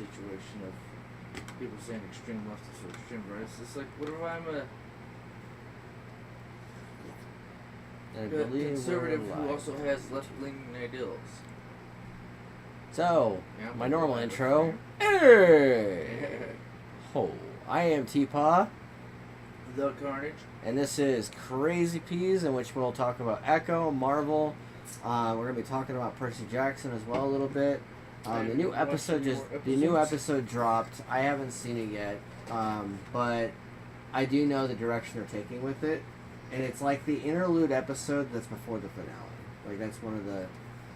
situation of people saying extreme leftists or extreme rightists. It's like, what if I'm a conservative who also has left-leaning ideals? So, Yeah, my normal intro. Hey! Oh, I am TPAW. The Karnage. And this is Crazy Peas, in which we'll talk about Echo, Marvel. We're going to be talking about Percy Jackson as well a little bit. The new episode dropped. I haven't seen it yet, but I do know the direction they're taking with it. And it's like the interlude episode that's before the finale. Like, that's one of the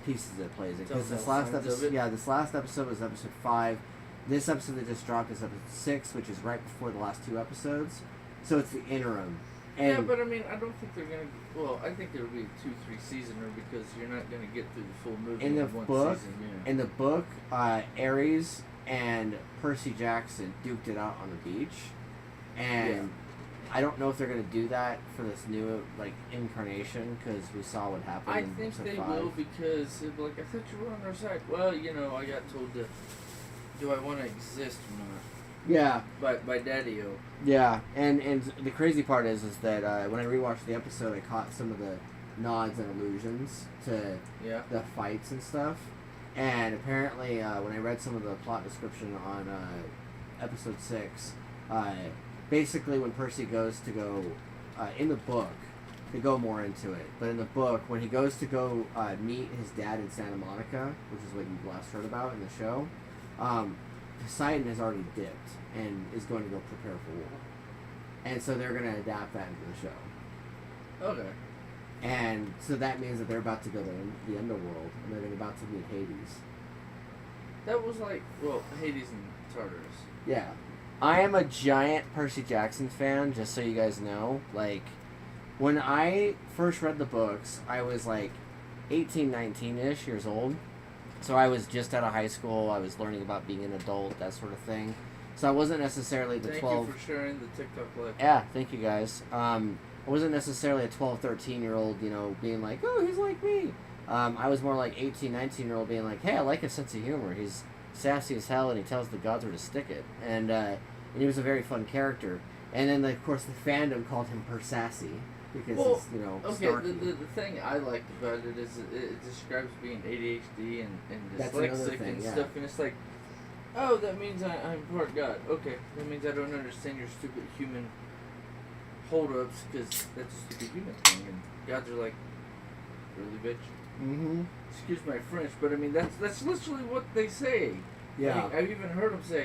pieces that plays it. Because this last episode was episode 5. This episode that just dropped is episode 6, which is right before the last 2 episodes. So it's the interim. And yeah, but I mean, I don't think they're gonna. Well, I think there'll be a 2-3 seasoner because you're not gonna get through the full movie in the one book. Season. Yeah. In the book, Ares and Percy Jackson duked it out on the beach, and I don't know if they're gonna do that for this new incarnation because we saw what happened. I in think they 5. will because I thought you were on our side. Well, I got told to. Do I want to exist or not? Yeah. By Daddy-O. Yeah, and the crazy part is that when I rewatched the episode, I caught some of the nods and allusions to the fights and stuff. And apparently, when I read some of the plot description on episode 6, basically when Percy goes to go in the book, they go more into it. But in the book, when he goes to go meet his dad in Santa Monica, which is what you last heard about in the show. Poseidon has already dipped and is going to go prepare for war. And so they're going to adapt that into the show. Okay. And so that means that they're about to go to the underworld and they're about to meet Hades. That was Hades and Tartarus. Yeah. I am a giant Percy Jackson fan, just so you guys know. When I first read the books, I was 18, 19-ish years old. So I was just out of high school. I was learning about being an adult, that sort of thing. So I wasn't necessarily the 12... Thank you for sharing the TikTok live. Yeah, thank you guys. I wasn't necessarily a 12, 13-year-old, being like, oh, he's like me. I was more 18, 19-year-old being like, hey, I like his sense of humor. He's sassy as hell and he tells the gods where to stick it. And he was a very fun character. And then, of course, the fandom called him Per-Sassy. Because it's, okay, the thing I liked about it is it describes being ADHD and dyslexic and stuff, and it's like, oh, that means I'm part God. Okay, that means I don't understand your stupid human hold-ups because that's a stupid human thing, and gods are like, really, bitch? Mm-hmm. Excuse my French, but I mean, that's literally what they say. Yeah. I mean, I've even heard them say,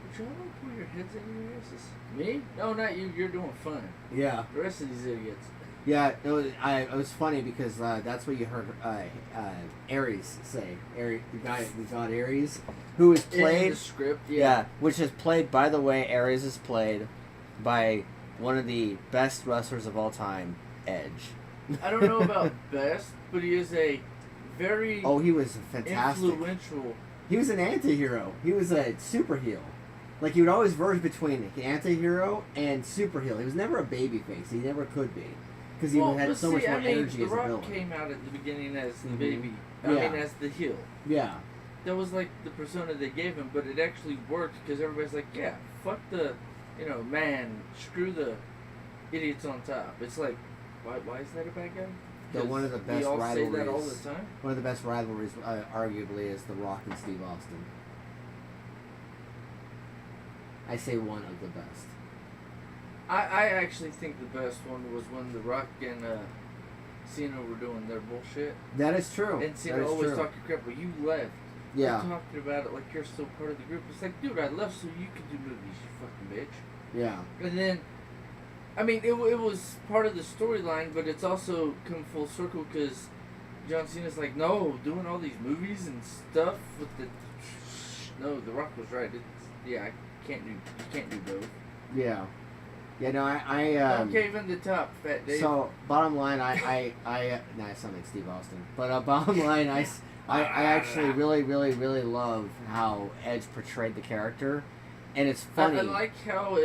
would y'all not pull your heads in your asses? Me? No, not you. You're doing fine. Yeah. The rest of these idiots. Yeah, it was funny because that's what you heard Ares say. The god Ares, who is played in the script. Yeah, which is played. By the way, Ares is played by one of the best wrestlers of all time, Edge. I don't know about best, but he is a very he was fantastic. Influential. He was an anti-hero. He was a super heel. He would always verge between anti-hero and super heel. He was never a baby face. He never could be. Because he had so much more energy as a villain. The Rock came out at the beginning as the baby. As the heel. Yeah. That was the persona they gave him, but it actually worked because everybody's like, yeah, fuck the, man, screw the idiots on top. It's like, why is that a bad guy? One of the best we all rivalries. Say that all the time. One of the best rivalries, arguably, is The Rock and Steve Austin. I say one of the best. I actually think the best one was when The Rock and Cena were doing their bullshit. That is true. And Cena always talking crap, but you left. Yeah. You're talking about it like you're still part of the group. It's like, dude, I left so you could do movies, you fucking bitch. Yeah. And then, I mean, it was part of the storyline, but it's also come full circle because John Cena's like, no, doing all these movies and stuff with the... No, The Rock was right. You can't do both. Yeah. Yeah, no, I don't cave in the top, Fat Dave. So, bottom line, I sound like Steve Austin. But bottom line, I actually really, really, really love how Edge portrayed the character, and it's funny. I like how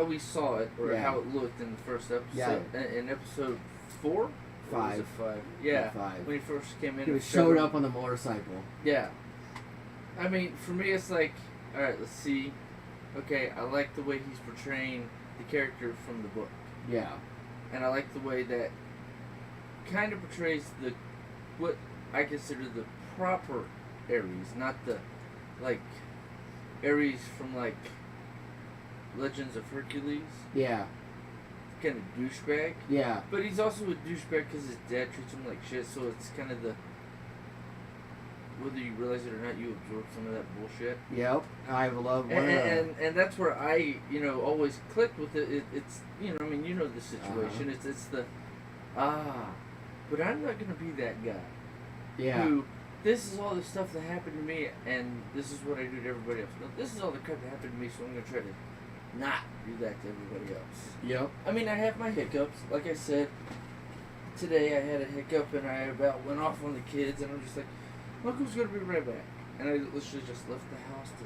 we saw it, or how it looked in the first episode. Yeah. In episode 4? 5. Or was it 5? Yeah. 5. When he first came in. He showed up on the motorcycle. Yeah. I mean, for me, it's like, all right, let's see. Okay, I like the way he's portraying the character from the book. Yeah. And I like the way that kind of portrays what I consider the proper Ares, not the, like, Ares from, like, Legends of Hercules. Yeah. Kind of douchebag. Yeah. But he's also a douchebag because his dad treats him like shit, so it's kind of the... Whether you realize it or not, you absorb some of that bullshit. Yep. I love and that's where I, always click with it. It's, I mean, you know the situation. It's the, but I'm not going to be that guy. Yeah. Who, this is all the stuff that happened to me, and this is what I do to everybody else. No, this is all the crap that happened to me, so I'm going to try to not do that to everybody else. Yep. I mean, I have my hiccups. Like I said, today I had a hiccup, and I about went off on the kids, and I'm just like, Uncle's gonna be right back. And I literally just left the house to...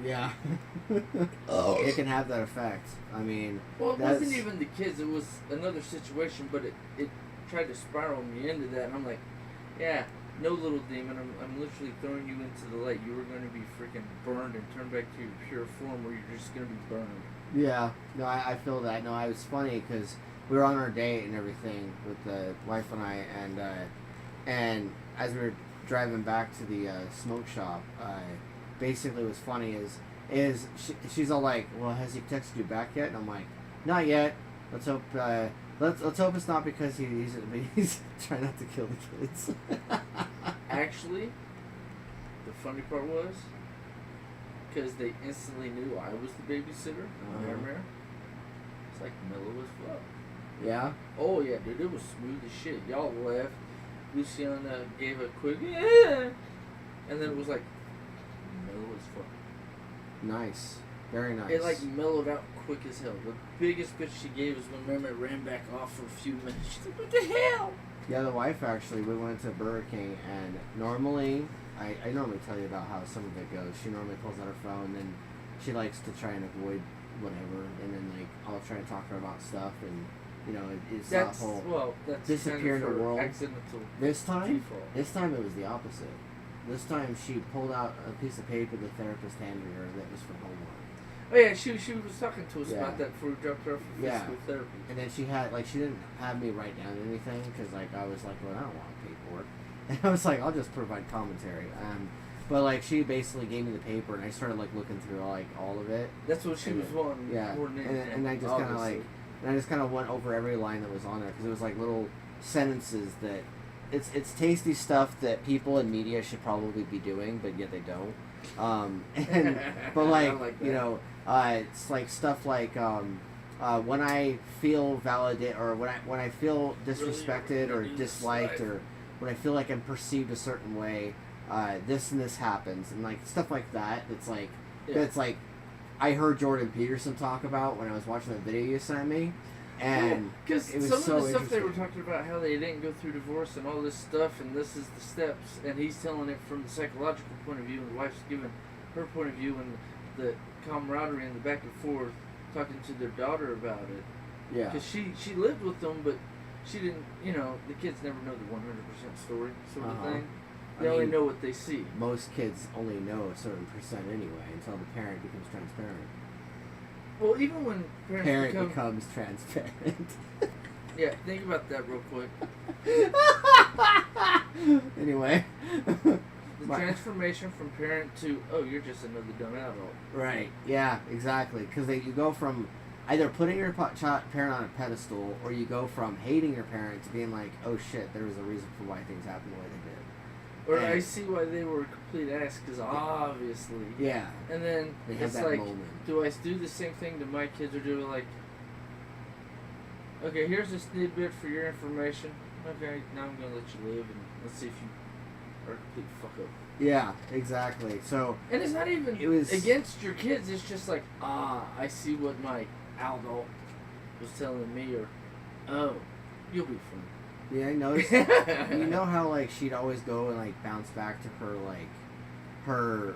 Yeah. It can have that effect. I mean... Well, it wasn't even the kids. It was another situation, but it tried to spiral me into that. And I'm like, yeah, no, little demon. I'm literally throwing you into the light. You were going to be freaking burned and turned back to your pure form where you're just going to be burned. Yeah. No, I feel that. No, it was funny because we were on our date and everything with the wife and I, and as we were driving back to the smoke shop, basically what's funny is she's all like, well, has he texted you back yet? And I'm like, not yet. Let's hope let's hope it's not because he's trying not to kill the kids. Actually, the funny part was because they instantly knew I was the babysitter. Remember? It's like mellow as fuck. Yeah. Oh yeah, dude, it was smooth as shit. Y'all laughed. Luciana gave a quick yeah, and then it was like mellow as fuck. Nice, very nice. It like mellowed out quick as hell. The biggest bitch she gave was when Mama ran back off for a few minutes. She's like, "What the hell?" Yeah, the wife actually. We went to Burger King, and normally I normally tell you about how some of it goes. She normally pulls out her phone, and she likes to try and avoid whatever, and then like I'll try and talk to her about stuff and. It's that's, that whole that's disappear kind of in the world. Accidental this time default. It was the opposite. This time she pulled out a piece of paper the therapist handed her that was for homework. Oh yeah, she was talking to us about that before we dropped her off for physical therapy. And then she didn't have me write down anything because I was like, well, I don't want paperwork. And I was like, I'll just provide commentary. But she basically gave me the paper and I started looking through all of it. That's what she was wanting. Yeah, more than and I just kind of and I just kind of went over every line that was on there because it was little sentences that it's tasty stuff that people in media should probably be doing, but yet they don't. It's stuff like when I feel validated or when I feel disrespected or disliked or when I feel like I'm perceived a certain way, this and this happens and stuff like that. That's I heard Jordan Peterson talk about when I was watching the video you sent me, and because some of the stuff they were talking about how they didn't go through divorce and all this stuff, and this is the steps, and he's telling it from the psychological point of view, and the wife's giving her point of view, and the camaraderie and the back and forth, talking to their daughter about it. Yeah. Because she lived with them, but she didn't. The kids never know the 100% story sort of thing. They only know what they see. Most kids only know a certain percent anyway until the parent becomes transparent. Well, even when parents becomes transparent. Yeah, think about that real quick. Anyway. The transformation from parent to, oh, you're just another dumb adult. Right, yeah, exactly. Because you go from either putting your parent on a pedestal or you go from hating your parent to being like, oh shit, there was a reason for why things happened the way they did. Or I see why they were a complete ass, because obviously. Yeah. And then it's like, moment. Do I do the same thing to my kids, or do I okay, here's a snippet for your information. Okay, now I'm going to let you live, and let's see if you are a complete fuck up. Yeah, exactly. So. And it's not even against your kids, it's just I see what my adult was telling me, or, oh, you'll be fine. Yeah, I noticed. You know how she'd always go and bounce back to her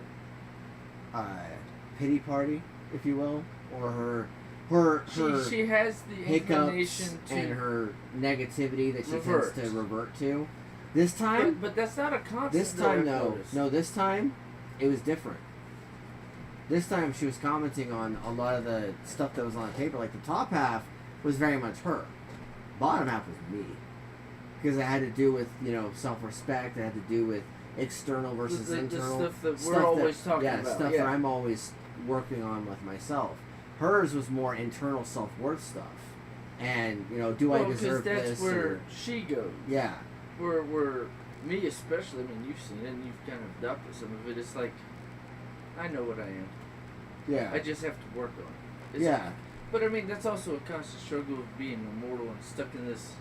pity party, if you will, or her she has the hiccups and her negativity that she tends to revert to. This time, but that's not a constant. This time, no. This time, it was different. This time, she was commenting on a lot of the stuff that was on the paper. Like the top half was very much her. Bottom half was me, because it had to do with self-respect. It had to do with external versus internal the stuff that we're always talking about. Stuff that I'm always working on with myself. Hers was more internal self-worth stuff, and do I deserve this? That's where she goes. Yeah. Where me especially. I mean, you've seen it and you've kind of adopted some of it. It's like, I know what I am. Yeah. I just have to work on it. Yeah. But I mean, that's also a constant struggle of being immortal and stuck in this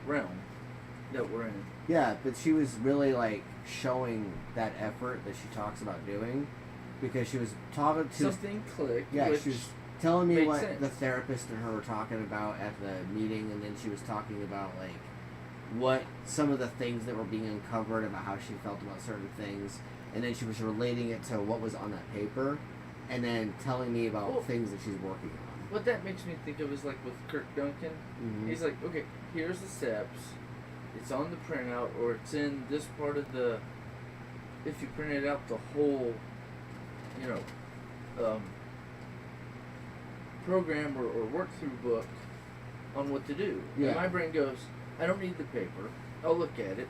realm that we're in. Yeah, but she was really like showing that effort that she talks about doing, because she was talking to something clicked. Yeah, she was telling me what sense. The therapist and her were talking about at the meeting, and then she was talking about like what some of the things that were being uncovered about how she felt about certain things, and then she was relating it to what was on that paper, and then telling me about things that she's working on. What that makes me think of is like with Kirk Duncan. Mm-hmm. He's like, okay, here's the steps. It's on the printout, or it's in this part of the. If you printed out the whole, program or work through book on what to do. Yeah. And my brain goes, I don't need the paper. I'll look at it.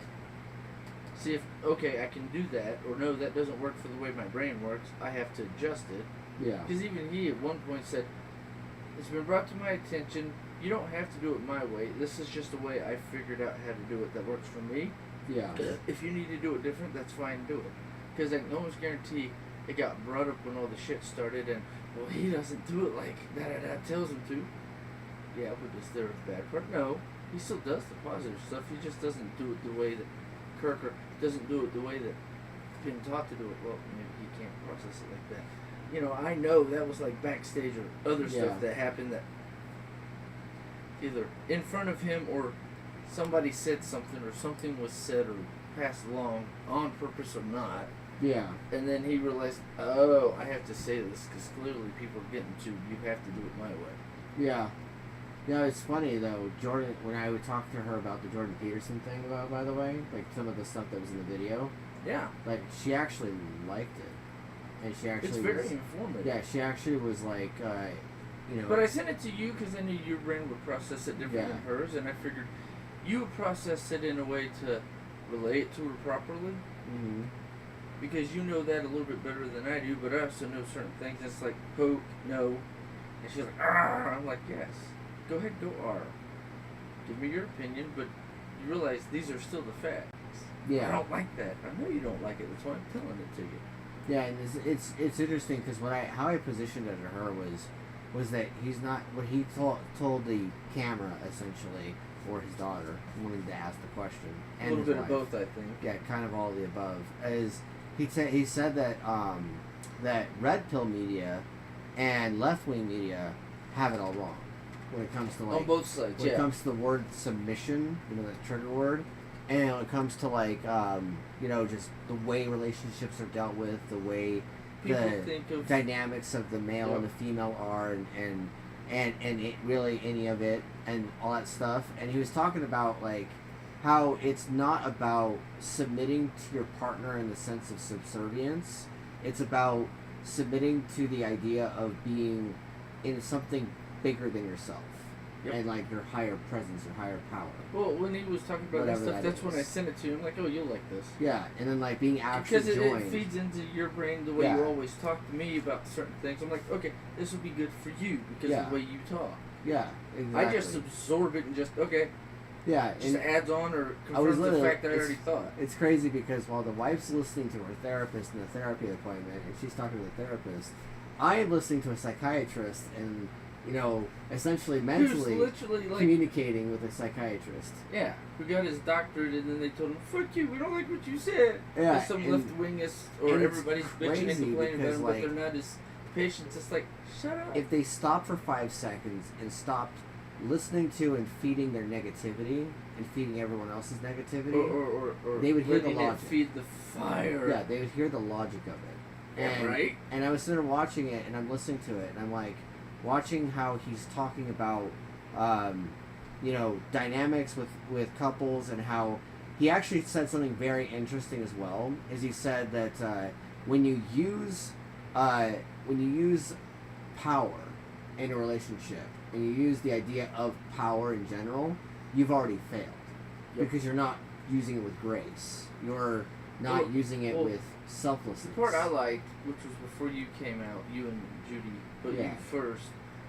See if, okay, I can do that, or no, that doesn't work for the way my brain works. I have to adjust it. Yeah. Because even he at one point said, it's been brought to my attention, you don't have to do it my way. This is just the way I figured out how to do it that works for me. Yeah. If you need to do it different, that's fine, do it. Because I can almost guarantee it got brought up when all the shit started, and, well, he doesn't do it like that tells him to. Yeah, but is there a bad part? No. He still does the positive stuff. He just doesn't do it the way that Kirker doesn't do it the way that been taught to do it. Well, maybe he can't process it like that. I know that was like backstage or other stuff that happened that either in front of him or somebody said something or something was said or passed along on purpose or not. Yeah. And then he realized, oh, I have to say this because clearly people are getting to, you have to do it my way. Yeah. Yeah, it's funny though, Jordan, when I would talk to her about the Jordan Peterson thing, by the way, like some of the stuff that was in the video. Yeah. Like, she actually liked it. And she actually it's very informative. Yeah, she actually was like, But I sent it to you because I knew your brain would process it different than hers, and I figured you would process it in a way to relate it to her properly. Mm-hmm. Because you know that a little bit better than I do, but I also know certain things. It's like, poke, no. And she's like, "Arr!" I'm like, yes. Go ahead, go R. Give me your opinion, but you realize these are still the facts. Yeah. I don't like that. I know you don't like it. That's why I'm telling it to you. Yeah, and it's interesting because how I positioned it to her was that he's not what he told the camera essentially, or his daughter wanted to ask the question, and a little bit wife. of both, I think. Yeah, kind of all of the above. As he said that that red pill media and left wing media have it all wrong when it comes to like on both sides. When it comes to the word submission, that trigger word. And when it comes to like, just the way relationships are dealt with, the way people think of dynamics of the male and the female are, and it really any of it and all that stuff. And he was talking about like how it's not about submitting to your partner in the sense of subservience. It's about submitting to the idea of being in something bigger than yourself. Yep. And like your higher presence, your higher power. Well, when he was talking about that stuff, that's when I sent it to him. Like, oh, you'll like this. Yeah, and then like being actually because joined. It feeds into your brain the way you always talk to me about certain things. I'm like, okay, this will be good for you because of the way you talk. Yeah, exactly. I just absorb it and just Yeah, just adds on or confirms the fact that I already thought. It's crazy because while the wife's listening to her therapist in the therapy appointment and she's talking to the therapist, I am listening to a psychiatrist and. Essentially mentally communicating with a psychiatrist. Yeah, who got his doctorate and then they told him, fuck you, we don't like what you said. Yeah. Some left-wingists or everybody's bitching and complaining about him, but they're not his patients. It's like, shut up. If they stopped for 5 seconds and stopped listening to and feeding their negativity and feeding everyone else's negativity, or they would hear the logic. Feed the fire. Yeah, they would hear the logic of it. And, right? And I was sitting there watching it and I'm listening to it and I'm like, watching how he's talking about, dynamics with couples and how he actually said something very interesting as well. Is he said that when you use power in a relationship and you use the idea of power in general, you've already failed because you're not using it with grace. You're not using it with selflessness. The part I liked, which was before you came out, you and Judy, but you first,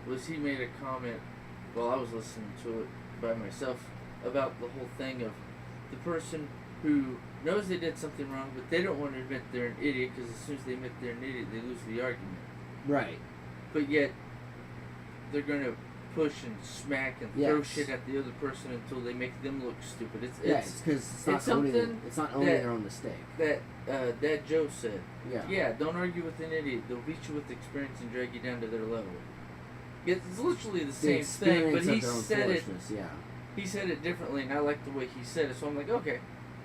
was he made a comment while I was listening to it by myself about the whole thing of the person who knows they did something wrong, but they don't want to admit they're an idiot because as soon as they admit they're an idiot, they lose the argument. Right. But yet, they're going to push and smack and throw shit at the other person until they make them look stupid. It's because it's not owning their own mistake. That Dad Joe said. Yeah, don't argue with an idiot. They'll beat you with experience and drag you down to their level. It's literally the same thing, but he said it. Yeah. He said it differently, and I like the way he said it. So I'm like, okay,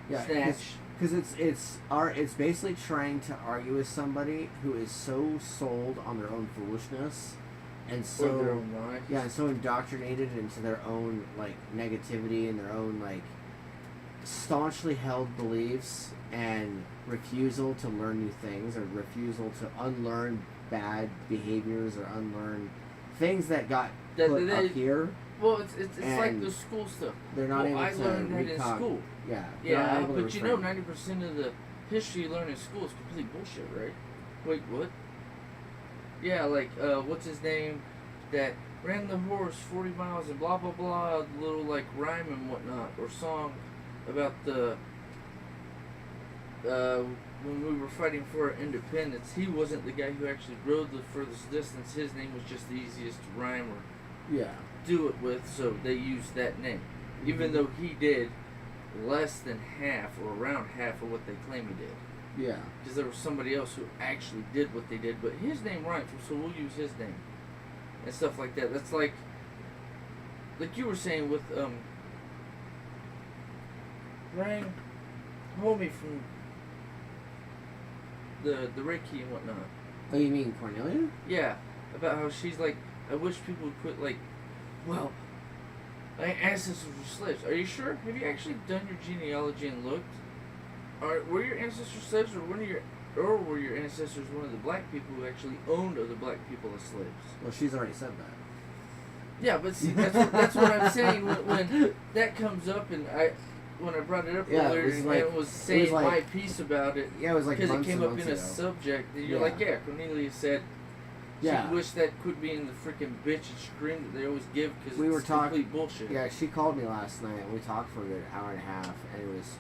snatch. Because it's basically trying to argue with somebody who is so sold on their own foolishness, and so or their own life. Yeah, and so indoctrinated into their own like negativity and their own like staunchly held beliefs and refusal to learn new things or refusal to unlearn bad behaviors or unlearn things that got put up here. Well, it's like the school stuff. They're not able to I learned that in school. Yeah. Yeah, but 90% of the history you learn in school is complete bullshit, right? Wait, what? Yeah, like, what's his name? That ran the horse 40 miles and blah, blah, blah, little, like, rhyme and whatnot, or song about the, when we were fighting for our independence, he wasn't the guy who actually rode the furthest distance. His name was just the easiest to rhyme or do it with, so they used that name. Even though he did less than half or around half of what they claim he did. Yeah. Because there was somebody else who actually did what they did, but his name rhymes, so we'll use his name. And stuff like that. That's like you were saying with, Rang homie from the Reiki and whatnot. Oh, you mean Cornelia? Yeah. About how she's like, I wish people would quit, like, well, my ancestors were slaves. Are you sure? Have you actually done your genealogy and looked? Were your ancestors slaves, or were your ancestors one of the black people who actually owned other black people as slaves? Well, she's already said that. Yeah, but see, that's what I'm saying when that comes up, and when I brought it up earlier, and was saying my piece about it. Yeah, it was like because it came up in ago. a subject. And you're like, Cornelia said. She wished that quit being the freaking bitch and scream that they always give because it's complete bullshit. Yeah, she called me last night and we talked for a good hour and a half, and it was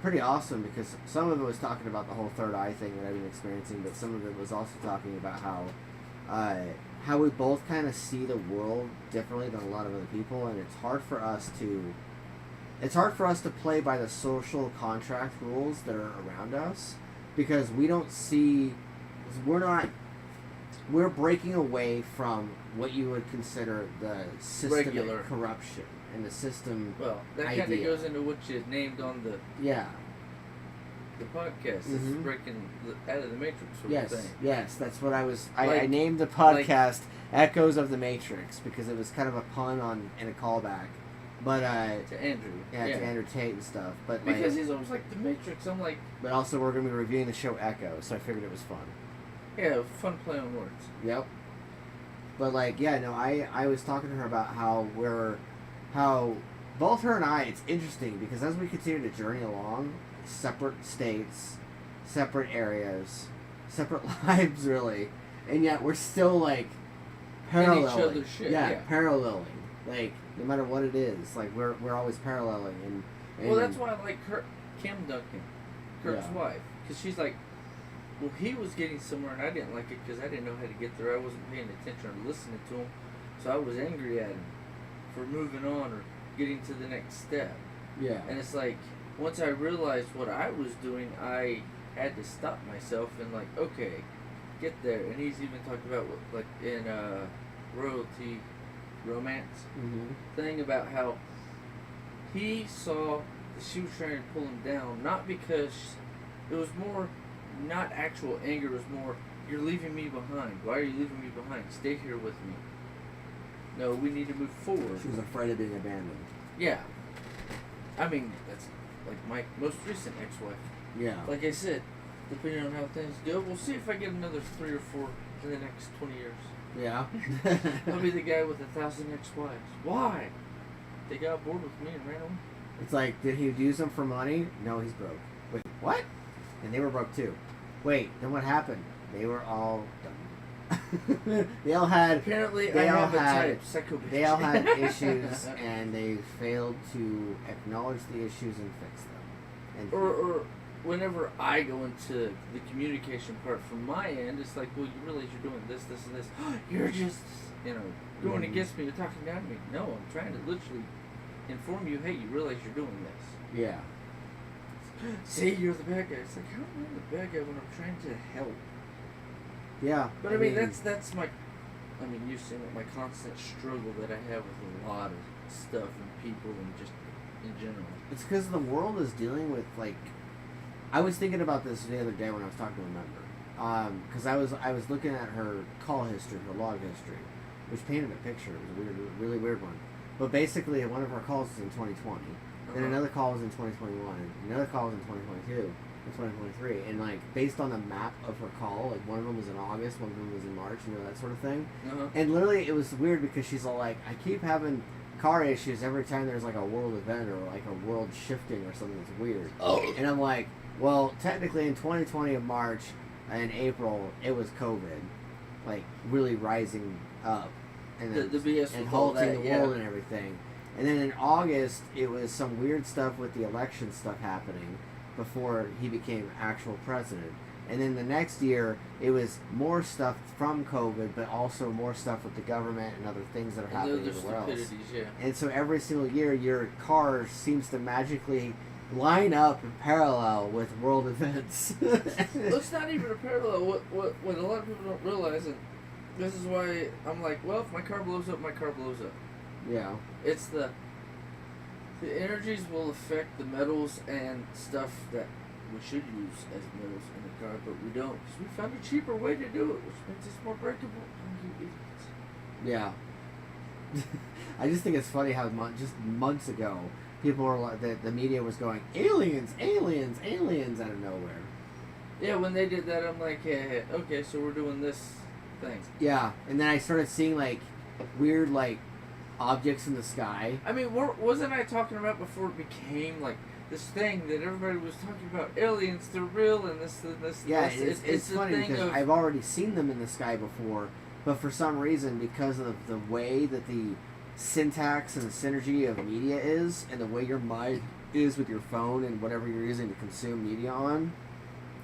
pretty awesome because some of it was talking about the whole third eye thing that I've been experiencing, but some of it was also talking about how we both kind of see the world differently than a lot of other people, and it's hard for us to play by the social contract rules that are around us because we're breaking away from what you would consider the systemic corruption and the system. Well, that kind of goes into what you named on the podcast. This is breaking out of the Matrix. Yes, that's what I was. I named the podcast "Echoes of the Matrix" because it was kind of a pun and a callback. But to Andrew, to Andrew Tate and stuff. But because he's always like the Matrix, I'm like. But also, we're going to be reviewing the show Echo, so I figured it was fun. Yeah, fun play on words. Yep. But I was talking to her about how both her and I, it's interesting because as we continue to journey along, separate states, separate areas, separate lives really, and yet we're still like paralleling. In each other's shit. Yeah, paralleling. Like no matter what it is, like we're always paralleling and well, that's why I like Kim Duncan, Kurt's wife, because she's like. Well, he was getting somewhere, and I didn't like it because I didn't know how to get there. I wasn't paying attention or listening to him, so I was angry at him for moving on or getting to the next step. Yeah. And it's like, once I realized what I was doing, I had to stop myself and like, okay, get there. And he's even talked about, like, in Royalty Romance thing about how he saw that she was trying to pull him down, not because it was more... Not actual anger, it was more, you're leaving me behind. Why are you leaving me behind? Stay here with me. No, we need to move forward. She was afraid of being abandoned. Yeah. I mean, that's like my most recent ex-wife. Yeah. Like I said, depending on how things go, we'll see if I get another 3 or 4 in the next 20 years. Yeah. I'll be the guy with 1,000 ex-wives. Why? They got bored with me and ran away. It's like, did he use them for money? No, he's broke. Wait, what? And they were broke too. Wait, then what happened? They were all done. They all had. Apparently, I have a type, psycho bitch. They all had issues, and they failed to acknowledge the issues and fix them. And or whenever I go into the communication part from my end, it's like, well, you realize you're doing this, this, and this. You're just, going against me. You're talking down to me. No, I'm trying to literally inform you, hey, you realize you're doing this. Yeah. See, you're the bad guy. It's like, how am I the bad guy when I'm trying to help? Yeah. But I mean that's my, you've seen it, my constant struggle that I have with a lot of stuff and people and just in general. It's because the world is dealing with, like, I was thinking about this the other day when I was talking to a member. Because I was looking at her call history, her log history, which painted a picture. It was a really weird one. But basically, one of her calls was in 2020. Then another call was in 2021. Another call was in 2022 and 2023. And, like, based on the map of her call, like, one of them was in August, one of them was in March, that sort of thing. And literally, it was weird because she's all like, I keep having car issues every time there's, like, a world event or, like, a world shifting or something that's weird. And I'm like, well, technically in 2020 of March and April, it was COVID, like, really rising up. And then, the BS and halting the world and everything. And then in August, it was some weird stuff with the election stuff happening before he became actual president. And then the next year, it was more stuff from COVID, but also more stuff with the government and other things that are happening everywhere else. Yeah. And so every single year, your car seems to magically line up in parallel with world events. It's not even a parallel. What a lot of people don't realize, and this is why I'm like, well, if my car blows up, my car blows up. Yeah. It's the energies will affect the metals and stuff that we should use as metals in the car, but we don't, because we found a cheaper way to do it, which makes us more breakable. You idiots. Yeah. I just think it's funny how just months ago, people were like, the media was going, aliens, aliens, aliens out of nowhere. Yeah, when they did that, I'm like, yeah, okay, so we're doing this thing. Yeah, and then I started seeing, like, weird, like, objects in the sky. I mean, wasn't I talking about before it became, like, this thing that everybody was talking about, aliens, they're real, and this, and this, and yeah, this. It's funny because I've already seen them in the sky before, but for some reason, because of the way that the syntax and the synergy of media is, and the way your mind is with your phone and whatever you're using to consume media on,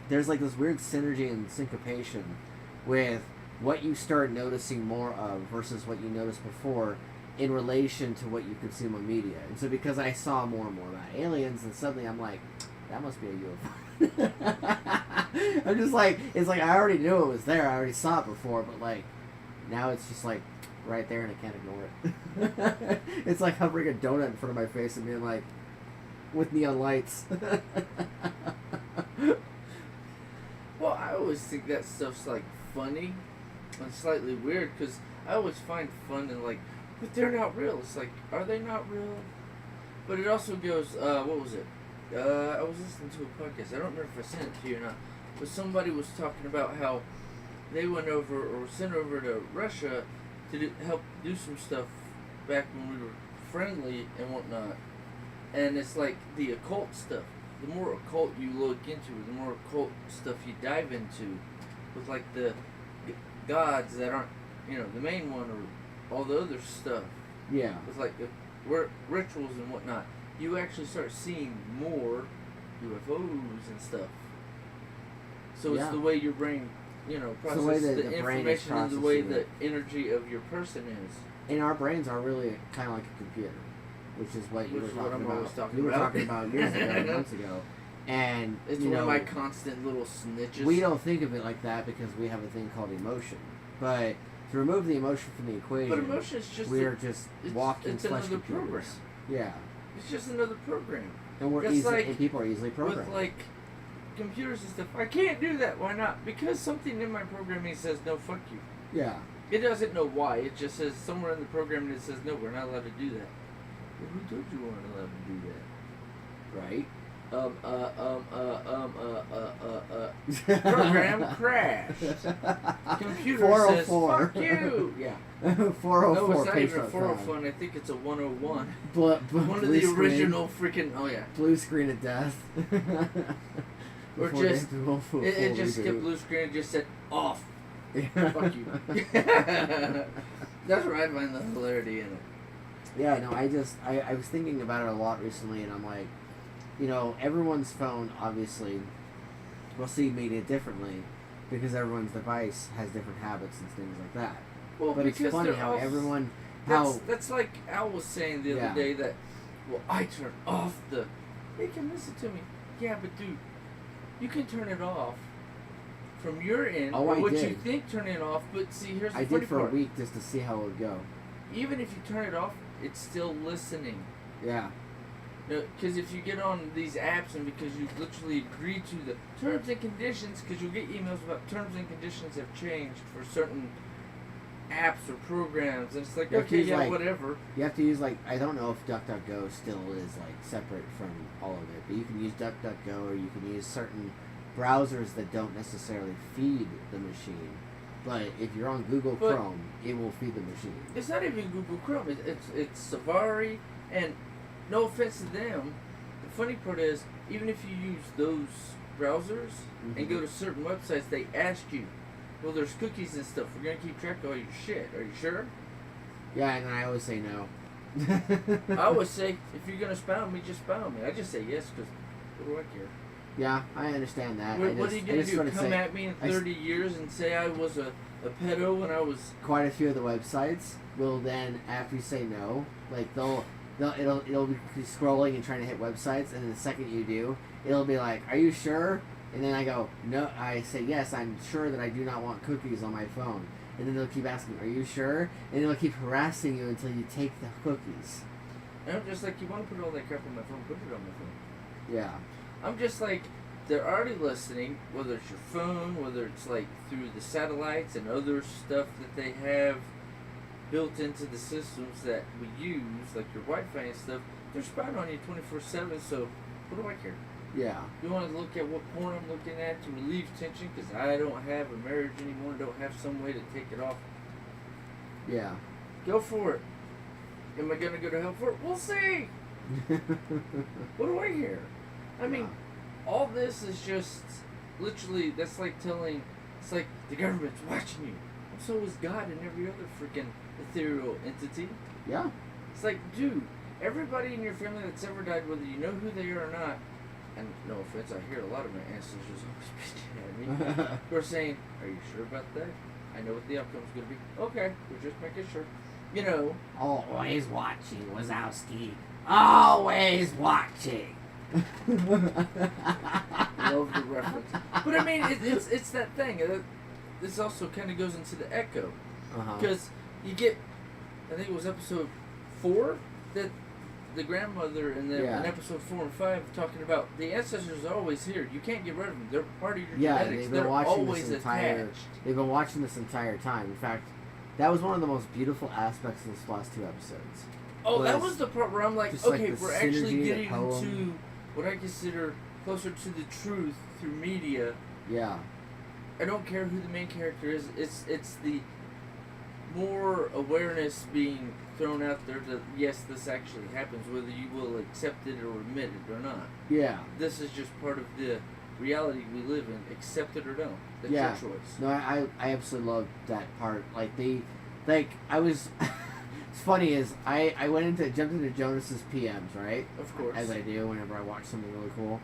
there's like this weird synergy and syncopation with what you start noticing more of versus what you noticed before in relation to what you consume on media. And so because I saw more and more about aliens, and suddenly I'm like, that must be a UFO. I'm just like, it's like I already knew it was there, I already saw it before, but like, now it's just like right there and I can't ignore it. It's like hovering a donut in front of my face and being like, with neon lights. Well, I always think that stuff's like funny and slightly weird, because I always find fun in like, but they're not real. It's like, are they not real? But it also goes, what was it? I was listening to a podcast. I don't remember if I sent it to you or not. But somebody was talking about how they went over or sent over to Russia to help do some stuff back when we were friendly and whatnot. And it's like the occult stuff. The more occult you look into, the more occult stuff you dive into, with like the gods that aren't, the main one, or all the other stuff. Yeah. With like the rituals and whatnot, you actually start seeing more UFOs and stuff. So it's the way your brain, processes the information and the way the energy of your person is. And our brains are really kind of like a computer, which is what you were talking about years ago, months ago. And it's one of my constant little snitches. We don't think of it like that because we have a thing called emotion. But to remove the emotion from the equation, but emotion is just we're just walking flesh computers. Program. Yeah. It's just another program. And and people are easily programmed. With like computers and stuff, I can't do that. Why not? Because something in my programming says no, fuck you. Yeah. It doesn't know why. It just says somewhere in the programming it says no, we're not allowed to do that. But who told you we weren't allowed to do that? Right. Program crashed. Computer says, fuck you. Yeah. 404. No, it's not even a 404. I think it's a 101. One of the original freaking. Oh yeah. Blue screen of death. Or just it just skipped blue screen and just said off. Yeah. Fuck you. That's where I find the hilarity in it. Yeah, no, I was thinking about it a lot recently, and I'm like, you know, everyone's phone obviously will see media differently because everyone's device has different habits and things like that. Well, but it's funny how everyone that's like Al was saying the other day that, well, I turn off the. They can listen to me. Yeah, but dude, you can turn it off from your end, or what you think turning it off. But see, here's the funny part. I did for a week just to see how it would go. Even if you turn it off, it's still listening. Yeah. Because if you get on these apps and because you literally agree to the terms and conditions, because you'll get emails about terms and conditions have changed for certain apps or programs, and it's like, okay, yeah, whatever. You have to use, like, I don't know if DuckDuckGo still is, like, separate from all of it, but you can use DuckDuckGo, or you can use certain browsers that don't necessarily feed the machine. But if you're on Google Chrome, it will feed the machine. It's not even Google Chrome. It's Safari, and no offense to them, the funny part is, even if you use those browsers and go to certain websites, they ask you, well, there's cookies and stuff. We're going to keep track of all your shit. Are you sure? Yeah, and I always say no. I always say, if you're going to spam me, just spam me. I just say yes, because what do I care? Yeah, I understand that. What are you going to do? Come at me in 30 years and say I was a pedo when I was... Quite a few of the websites will then, after you say no, like it'll be scrolling and trying to hit websites, and then the second you do, it'll be like, are you sure? And then I go, no, I say, yes, I'm sure that I do not want cookies on my phone. And then they'll keep asking, are you sure? And it'll keep harassing you until you take the cookies. And I'm just like, you want to put all that crap on my phone, put it on my phone. Yeah. I'm just like, they're already listening, whether it's your phone, whether it's like through the satellites and other stuff that they have built into the systems that we use, like your Wi-Fi and stuff. They're spying on you 24/7, so what do I care? Yeah. You want to look at what porn I'm looking at to relieve tension because I don't have a marriage anymore, don't have some way to take it off. Yeah. Go for it. Am I going to go to hell for it? We'll see. What do I hear? I mean, all this is just literally, that's like telling, it's like the government's watching you. And so is God and every other freaking ethereal entity. Yeah. It's like, dude, everybody in your family that's ever died, whether you know who they are or not, and no offense, I hear a lot of my ancestors always bitching at me, who are saying, are you sure about that? I know what the outcome's going to be. Okay, we're just making sure. You know. Always watching, Wazowski. Always watching. Love the reference. But I mean, it's that thing. This also kind of goes into the echo. Because you get, I think it was episode 4, that the grandmother in episode 4 and 5 talking about the ancestors are always here. You can't get rid of them. They're part of your genetics. They're always attached. They've been watching this entire time. In fact, that was one of the most beautiful aspects of this last 2 episodes. Oh, that was the part where I'm like, okay, we're actually getting into what I consider closer to the truth through media. Yeah. I don't care who the main character is. It's the more awareness being thrown out there that, yes, this actually happens, whether you will accept it or admit it or not. Yeah. This is just part of the reality we live in. Accept it or don't. That's your choice. No, I absolutely love that part. I was... It's funny is I jumped into Jonas's PMs, right? Of course. As I do whenever I watch something really cool.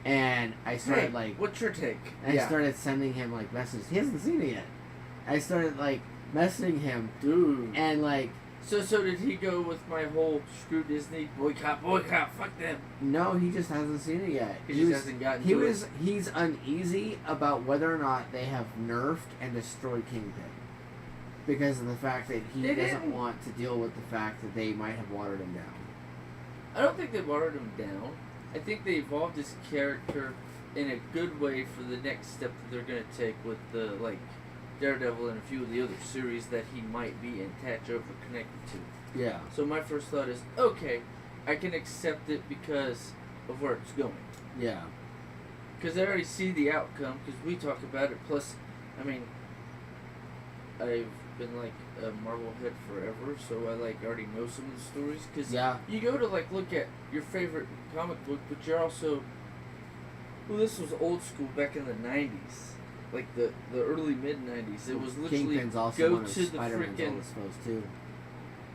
And I started what's your take? And I started sending him messages. He hasn't seen it yet. I started messaging him. Dude. And So did he go with my whole screw Disney, boycott, fuck them? No, he just hasn't seen it yet. He just hasn't gotten to it. He's uneasy about whether or not they have nerfed and destroyed Kingpin. Because of the fact that he doesn't want to deal with the fact that they might have watered him down. I don't think they watered him down. I think they evolved his character in a good way for the next step that they're going to take with the, Daredevil and a few of the other series that he might be attached over connected to. Yeah. So my first thought is, okay, I can accept it because of where it's going. Yeah. Because I already see the outcome, because we talk about it. Plus, I mean, I've been like a Marvel head forever, so I like already know some of the stories. Because you go to like look at your favorite comic book, but you're also, well, this was old school back in the 90s. Like the early mid 90s. It was literally go to the freaking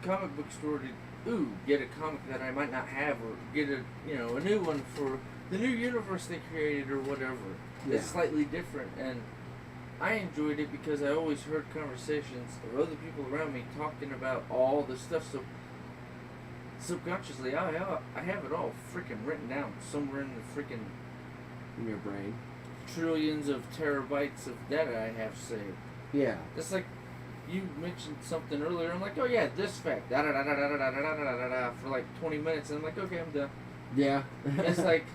comic book store to get a comic that I might not have, or get a new one for the new universe they created or whatever. Yeah. It's slightly different, and I enjoyed it because I always heard conversations of other people around me talking about all this stuff. So subconsciously, I have it all freaking written down somewhere in the freaking in your brain. Trillions of terabytes of data I have saved. Yeah. It's like you mentioned something earlier. I'm like, oh yeah, this fact, da da da da da da da da da da for like 20 minutes, and I'm like, okay, I'm done. Yeah. It's like,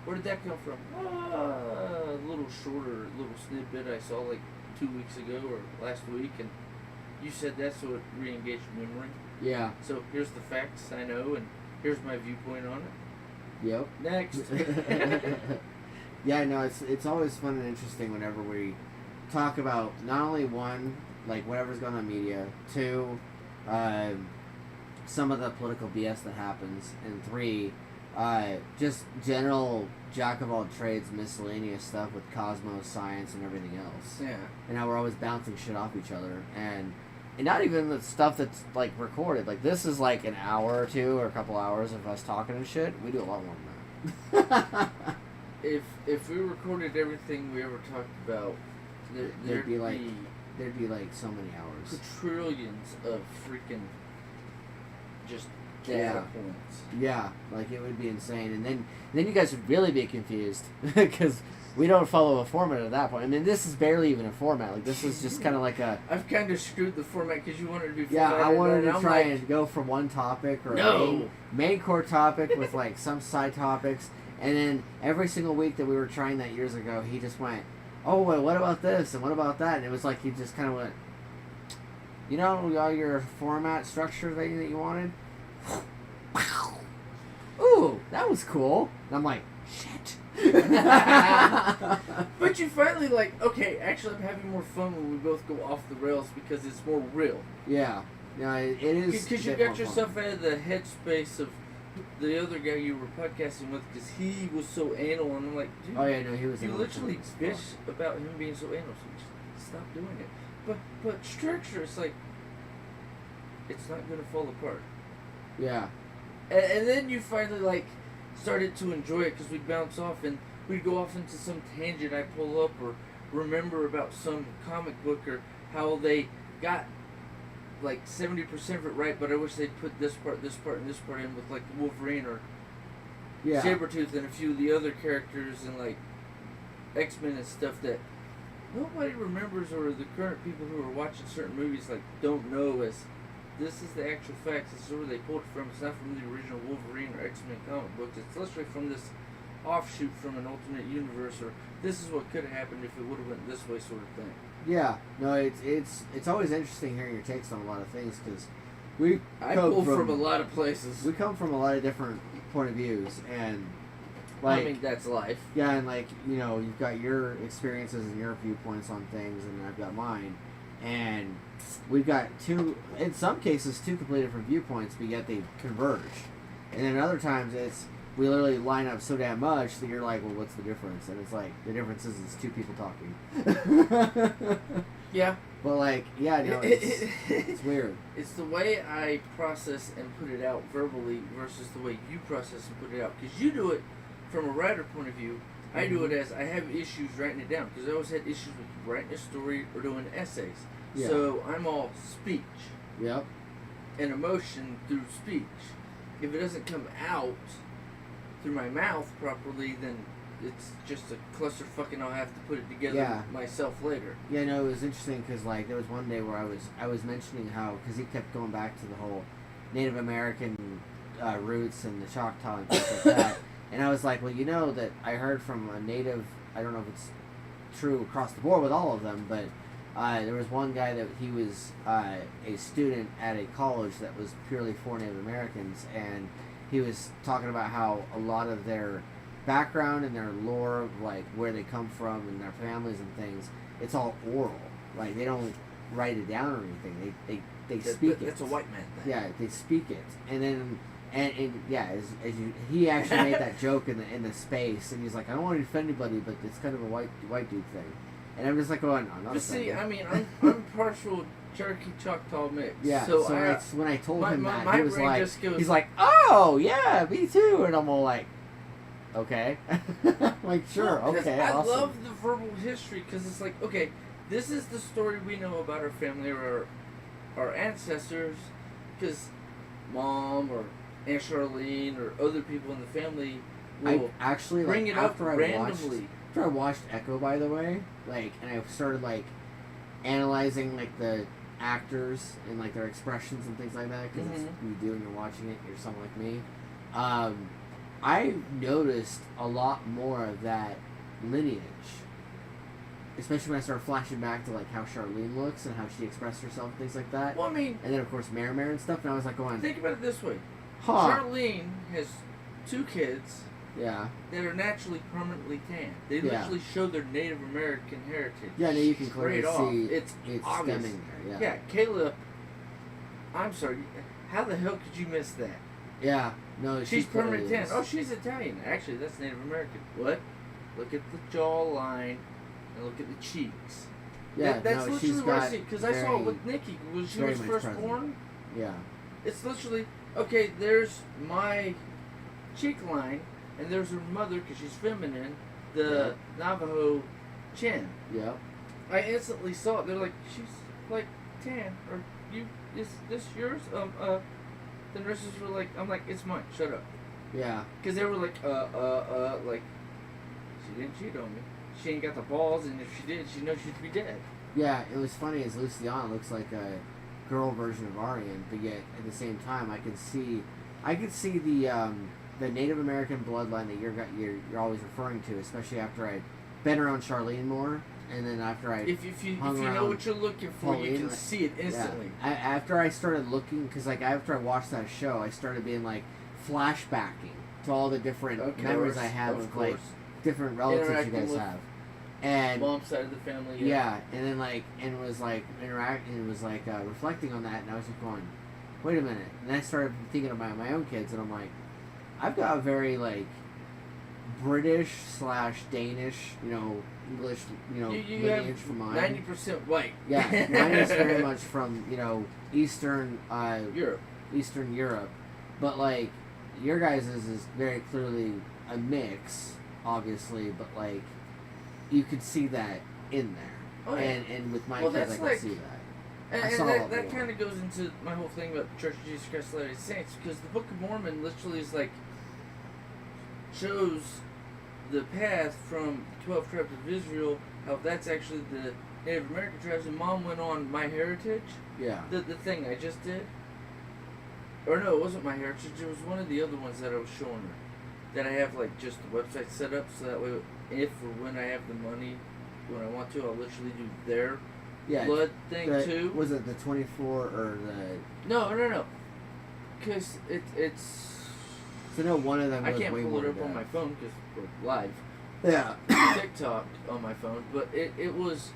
where did that come from? A little shorter, little snippet I saw like 2 weeks ago or last week, and you said that, so it re-engaged memory. Yeah. So here's the facts I know, and here's my viewpoint on it. Yep. Next. Yeah, no, it's always fun and interesting whenever we talk about not only one, like whatever's going on in media, two, some of the political BS that happens, and three, just general jack of all trades, miscellaneous stuff with cosmos, science, and everything else. Yeah. And how we're always bouncing shit off each other, and not even the stuff that's like recorded. Like this is like an hour or two or a couple hours of us talking and shit. We do a lot more than that. If we recorded everything we ever talked about, there'd be like so many hours, trillions of freaking just data points. Yeah, like it would be insane, and then you guys would really be confused because we don't follow a format at that point. I mean, this is barely even a format. Like this is just kind of like a. I've kind of screwed the format because you wanted to be. Yeah, I wanted to try and go from one topic or main core topic with like some side topics. And then every single week that we were trying that years ago, he just went, oh, well, what about this and what about that? And it was like he just kind of went, all your format structure thing that you wanted? Ooh, that was cool. And I'm like, shit. But you finally okay, actually I'm having more fun when we both go off the rails because it's more real. Yeah. Yeah, it is. Because you got yourself out of the headspace of the other guy you were podcasting with, because he was so anal, and I'm like, dude, oh yeah, no, he was. You literally bitch about him being so anal, so just stop doing it. But structure, it's like, it's not gonna fall apart. Yeah. And then you finally started to enjoy it because we'd bounce off and we'd go off into some tangent I pull up or remember about some comic book or how they got 70% of it right, but I wish they'd put this part, and this part in with Wolverine or Sabretooth and a few of the other characters and X-Men and stuff that nobody remembers, or the current people who are watching certain movies don't know as this is the actual facts. This is where they pulled it from. It's not from the original Wolverine or X-Men comic books. It's literally from this offshoot from an alternate universe, or this is what could have happened if it would have went this way, sort of thing. Yeah, no, it's always interesting hearing your takes on a lot of things because I pull from a lot of places. We come from a lot of different point of views, and I mean that's life. Yeah, and you've got your experiences and your viewpoints on things, and I've got mine, and we've got in some cases two completely different viewpoints, but yet they converge, and then other times we literally line up so damn much that you're like, well, what's the difference? And it's the difference is it's two people talking. Yeah. But it's weird. It's the way I process and put it out verbally versus the way you process and put it out. Because you do it from a writer point of view. I do it as I have issues writing it down. Because I always had issues with writing a story or doing essays. Yeah. So I'm all speech. Yep. And emotion through speech. If it doesn't come out through my mouth properly, then it's just a clusterfuck, and I'll have to put it together myself later. Yeah, no, it was interesting because there was one day where I was mentioning how, because he kept going back to the whole Native American roots and the Choctaw and stuff like that, and I was like, well, that I heard from a native, I don't know if it's true across the board with all of them, but there was one guy that he was a student at a college that was purely for Native Americans, and he was talking about how a lot of their background and their lore of like where they come from and their families and things, it's all oral. Like they don't write it down or anything. They speak it. That's a white man thing. Yeah, they speak it, and then as you, he actually made that joke in the space, and he's like, I don't want to offend anybody, but it's kind of a white dude thing, and I'm just like going, I'm not. But see, I mean, I'm partial Cherokee Choctaw mix. Yeah. So when I told him that, he was like, he's like, oh yeah, me too, and I'm all like, okay, like sure, okay, I awesome. love the verbal history because it's like, okay, this is the story we know about our family or our ancestors, because Mom or Aunt Charlene or other people in the family will actually bring it up randomly. After I watched Echo, by the way, and I started analyzing the actors and their expressions and things like that, because it's you do when you're watching it, you're someone like me. I noticed a lot more of that lineage, especially when I started flashing back to how Charlene looks and how she expressed herself and things like that. Well, I mean, and then of course Mare and stuff, and I was like going, think about it this way. Huh. Charlene has 2 kids. Yeah. That are naturally permanently tan. They literally show their Native American heritage. Yeah, no, you can clearly see it's obvious. stemming there. Yeah, Kayla. I'm sorry. How the hell could you miss that? Yeah, no, she's permanent tan. Oh, she's Italian. Actually, that's Native American. What? Look at the jawline and look at the cheeks. Yeah, that's literally what I see. Because I saw it with Nikki when she was first born. Yeah. It's literally, okay, there's my cheek line, and there's her mother, because she's feminine, the Navajo chin. Yeah. I instantly saw it. They're like, she's tan. Or is this yours? The nurses were like, I'm like, it's mine. Shut up. Yeah. Because they were like, she didn't cheat on me. She ain't got the balls, and if she did, she knows she'd be dead. Yeah, it was funny as Luciana looks like a girl version of Aryan, but yet at the same time, I could see the Native American bloodline that you're always referring to, especially after I'd been around Charlene more, and then after if you know what you're looking for, Pauline, you can see it instantly. Yeah. After I started looking, because after I watched that show, I started being flashbacking to all the different memories I have of different relatives you guys have. And mom's side of the family. Yeah, and then and it was interacting, and it was reflecting on that, and I was just going, wait a minute. And then I started thinking about my own kids, and I'm like, I've got a very British/Danish, English, lineage from mine. 90% white. Yeah, mine is very much from Eastern Europe. Eastern Europe, but your guys' is very clearly a mix, obviously, but you could see that in there. Oh, yeah. And with my kids, I could see that. And that kind of goes into my whole thing about Church of Jesus Christ of Latter-day Saints, because the Book of Mormon literally is shows the path from the 12 tribes of Israel, how that's actually the Native American tribes, and Mom went on My Heritage. Yeah. The thing I just did. Or no, it wasn't My Heritage, it was one of the other ones that I was showing her. That I have just the website set up so that way if or when I have the money, when I want to, I'll literally do their blood thing too. Was it the 24 or the... No. Because it's... So no, one of them I can't pull it up on my phone because we're live. Yeah. TikTok on my phone. But it was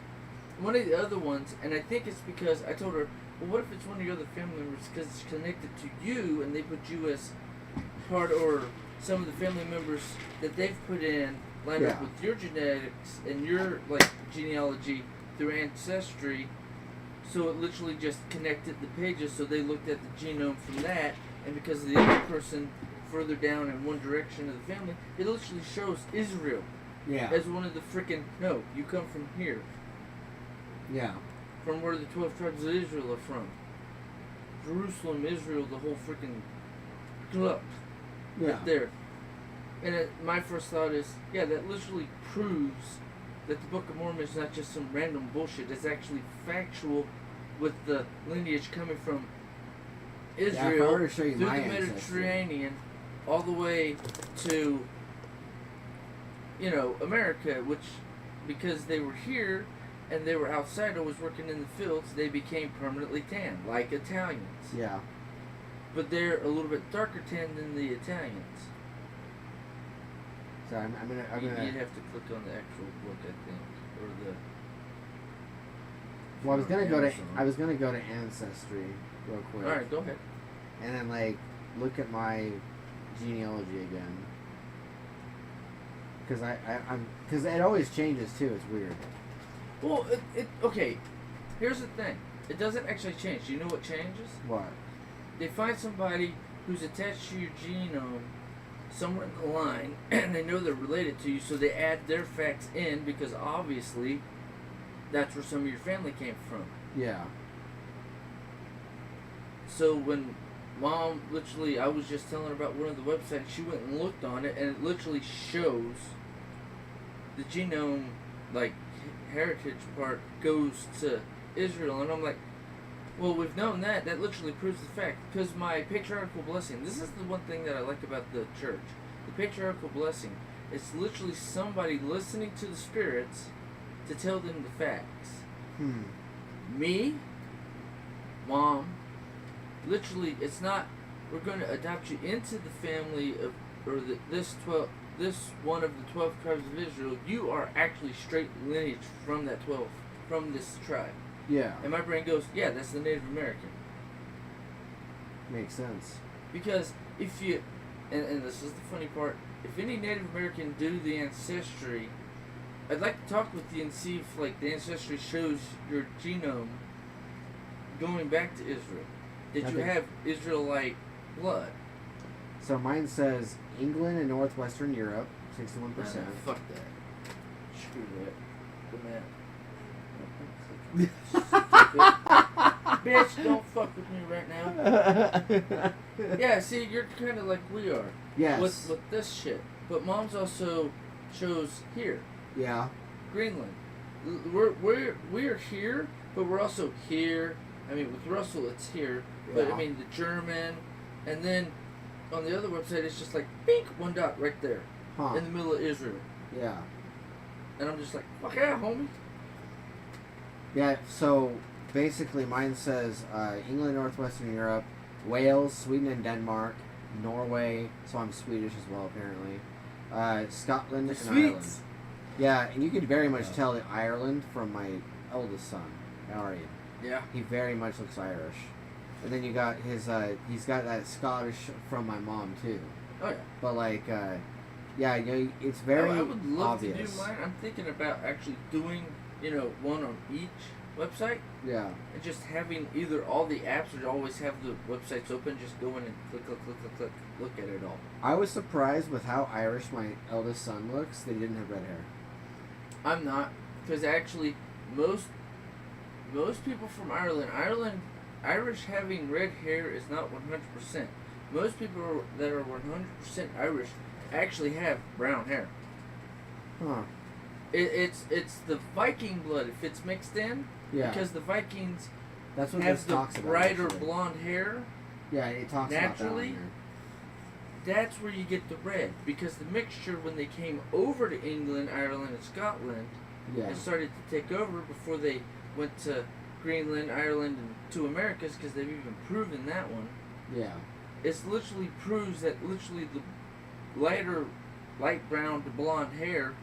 one of the other ones, and I think it's because I told her, well, what if it's one of your other family members because it's connected to you and they put you as part, or some of the family members that they've put in line up with your genetics and your genealogy through Ancestry, so it literally just connected the pages, so they looked at the genome from that, and because of the other person further down in one direction of the family, it literally shows Israel as one of the freaking, no, you come from here. Yeah. From where the 12 tribes of Israel are from. Jerusalem, Israel, the whole freaking club. Right there. And my first thought is, that literally proves that the Book of Mormon is not just some random bullshit. It's actually factual with the lineage coming from Israel through the Mediterranean all the way to, America, which, because they were here and they were outside, always working in the fields, they became permanently tan, like Italians. Yeah. but they're a little bit darker tan than the Italians. So I'm gonna. You'd have to click on the actual book, I think, or the. Well, I was gonna go to Ancestry real quick. All right, go ahead. And then look at my genealogy again. Because it always changes too. It's weird. Well, okay. Here's the thing. It doesn't actually change. Do you know what changes? What? They find somebody who's attached to your genome somewhere in the line, and they know they're related to you, so they add their facts in because obviously that's where some of your family came from. Yeah. So when Mom literally, I was just telling her about one of the websites, she went and looked on it, and it literally shows the genome, heritage part goes to Israel, and I'm like, well, we've known that. That literally proves the fact. Because my patriarchal blessing, this is the one thing that I like about the church. The patriarchal blessing, it's literally somebody listening to the spirits to tell them the facts. Me, Mom, literally, it's not, we're going to adopt you into the family of, or this one of the 12 tribes of Israel. You are actually straight lineage from that 12, from this tribe. Yeah. And my brain goes, yeah, that's the Native American. Makes sense. Because if you, and this is the funny part, if any Native American do the ancestry, I'd like to talk with you and see if the ancestry shows your genome going back to Israel. Did you have Israelite blood? So mine says England and Northwestern Europe, 61%. Fuck that. Screw that. The map. Bitch, don't fuck with me right now. Yeah, see, you're kind of like we are. Yes. With this shit. But Mom's also shows here. Yeah. Greenland. We're here, but we're also here. I mean, with Russell, it's here. But, Yeah. I mean, the German. And then on the other website, it's just bink, one dot right there. Huh. In the middle of Israel. Yeah. And I'm just like, fuck yeah, homie. Yeah, so basically mine says England, Northwestern Europe, Wales, Sweden and Denmark, Norway, so I'm Swedish as well apparently, Scotland and Ireland. Yeah, and you could very much tell that Ireland from my eldest son, Arian. Yeah. He very much looks Irish. And then you got he's got that Scottish from my mom too. Oh yeah. But yeah, it's very obvious. I would love to do mine. I'm thinking about actually doing, one on each website. Yeah. And just having either all the apps or always have the websites open, just go in and click, look at it all. I was surprised with how Irish my eldest son looks. They didn't have red hair. I'm not, because actually most people from Ireland, Irish having red hair is not 100%. Most people that are 100% Irish actually have brown hair. Huh. It's the Viking blood if it's mixed in. Yeah. Because the Vikings That's what have this talks the about, brighter actually. blonde hair. Yeah, it talks naturally. about That's where you get the red, because the mixture when they came over to England, Ireland, and Scotland, and started to take over before they went to Greenland, Ireland, and to Americas, because they've even proven that one. Yeah. It's literally proves that literally the light brown to blonde hair,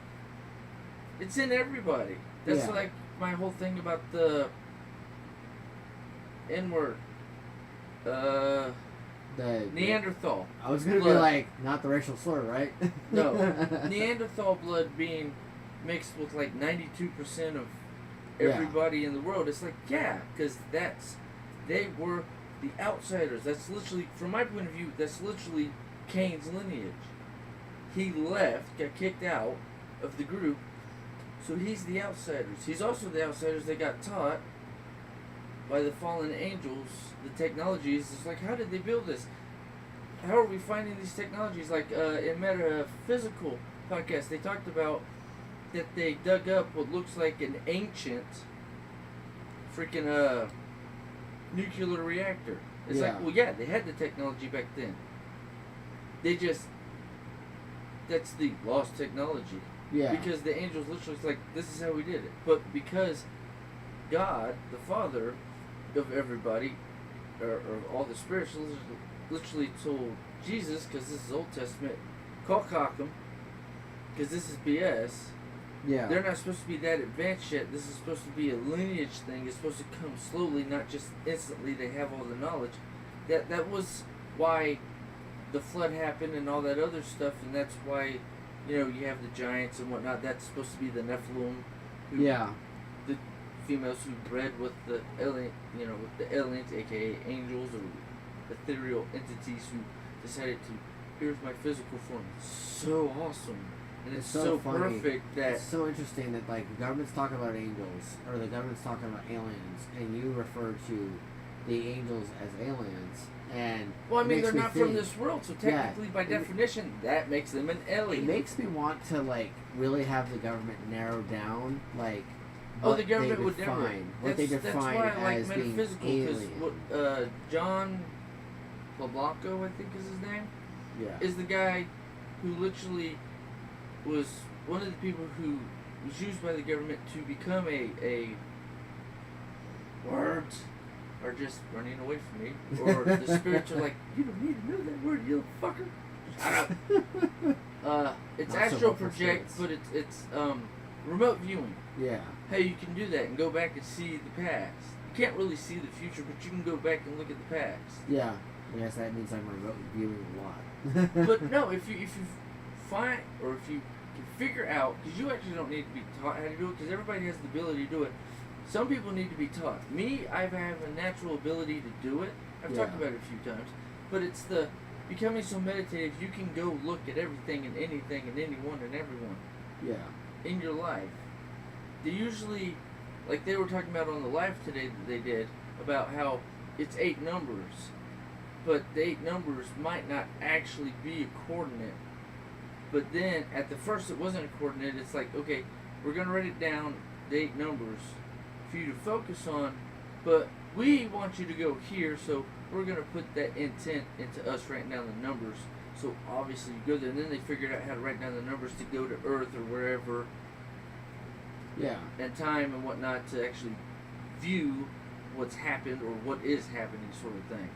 it's in everybody. That's like my whole thing about the N-word. The Neanderthal. I was going to be like, not the racial slur, right? No. Neanderthal blood being mixed with 92% of everybody in the world. It's because they were the outsiders. That's literally, from my point of view, that's literally Cain's lineage. He left, got kicked out of the group, so he's the outsiders. He's also the outsiders that got taught by the fallen angels the technologies. It's how did they build this? How are we finding these technologies? In Metaphysical podcast, they talked about that they dug up what looks like an ancient freaking nuclear reactor. It's they had the technology back then. They just, that's the lost technology. Yeah. Because the angels literally this is how we did it. But because God, the Father of everybody, or all the spirits, literally told Jesus, because this is Old Testament, call Cockham, because this is BS. Yeah. They're not supposed to be that advanced yet. This is supposed to be a lineage thing. It's supposed to come slowly, not just instantly. They have all the knowledge. That was why the flood happened and all that other stuff, and that's why, you have the giants and whatnot. That's supposed to be the Nephilim. The females who bred with the alien, with the aliens, aka angels or ethereal entities who decided to, here's my physical form. It's so awesome. And it's so funny. Perfect that... It's so interesting that, like, the government's talking about angels, or the government's talking about aliens, and you refer to the angels as aliens, and... Well, I mean, they're not from this world, so technically, by definition, that makes them an alien. It makes me want to, like, really have the government narrow down, like, the government would never... What they define that's why I as like being metaphysical, because John Lablanco, I think is his name, is the guy who literally... was one of the people who was used by the government to become a words are just running away from me, or the spirits are like, you don't need to know that word, you little fucker. Shut up. It's Not astral so project, but it's remote viewing. Yeah. Hey, you can do that and go back and see the past. You can't really see the future, but you can go back and look at the past. Yeah. I guess that means I'm remote viewing a lot. But no, if you find, or if you can figure out, because you actually don't need to be taught how to do it, because everybody has the ability to do it. Some people need to be taught. Me, I have a natural ability to do it. I've talked about it a few times. But it's the becoming so meditative, you can go look at everything and anything and anyone and everyone. Yeah. In your life. They usually, like they were talking about on the live today that they did, about how it's 8 numbers. But the 8 numbers might not actually be a coordinate. But then, at the first it wasn't a coordinate. It's like, okay, we're going to write it down, the 8 numbers, for you to focus on, but we want you to go here, so we're going to put that intent into us writing down the numbers. So obviously you go there, and then they figured out how to write down the numbers to go to Earth or wherever. Yeah. And time and whatnot to actually view what's happened or what is happening, sort of thing.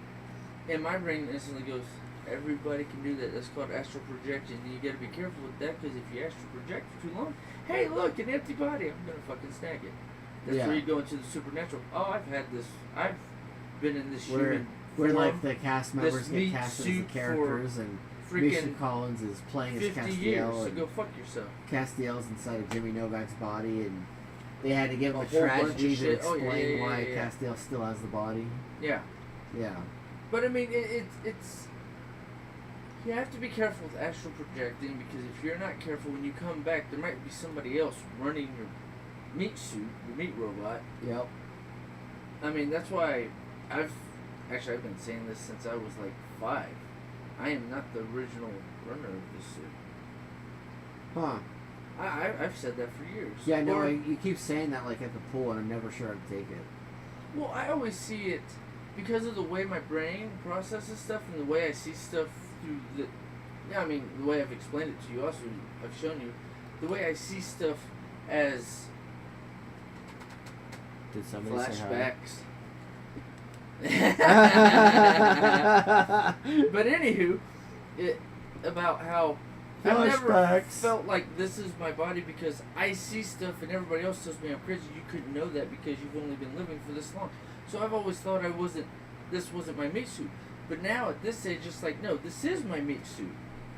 And my brain instantly goes, everybody can do that. That's called astral projection. And you got to be careful with that, because if you astral project for too long, hey, look, an empty body, I'm gonna fucking snag it. That's where you go into the supernatural. Oh, I've had this. I've been in this human where form, like the cast members get cast as the characters, and Misha Collins is playing as 50 Castiel. Years, so go fuck yourself. Castiel's inside of Jimmy Novak's body, and they had to give him a whole tragedy bunch to of explain why Castiel still has the body. Yeah. Yeah. But I mean, it's you have to be careful with astral projecting, because if you're not careful, when you come back, there might be somebody else running your meat suit, your meat robot. Yep. I mean, that's why I've been saying this since I was like 5. I am not the original runner of this suit. Huh. I've said that for years. Yeah, no, you keep saying that like at the pool, and I'm never sure I'd take it. Well, I always see it because of the way my brain processes stuff and the way I see stuff through the... Yeah, I mean, the way I've explained it to you also, I've shown you. The way I see stuff as... Did somebody flashbacks. But anywho, about how I've never felt like this is my body, because I see stuff and everybody else tells me I'm crazy. You couldn't know that because you've only been living for this long. So I've always thought this wasn't my meat suit. But now at this age, it's like, no, this is my meat suit.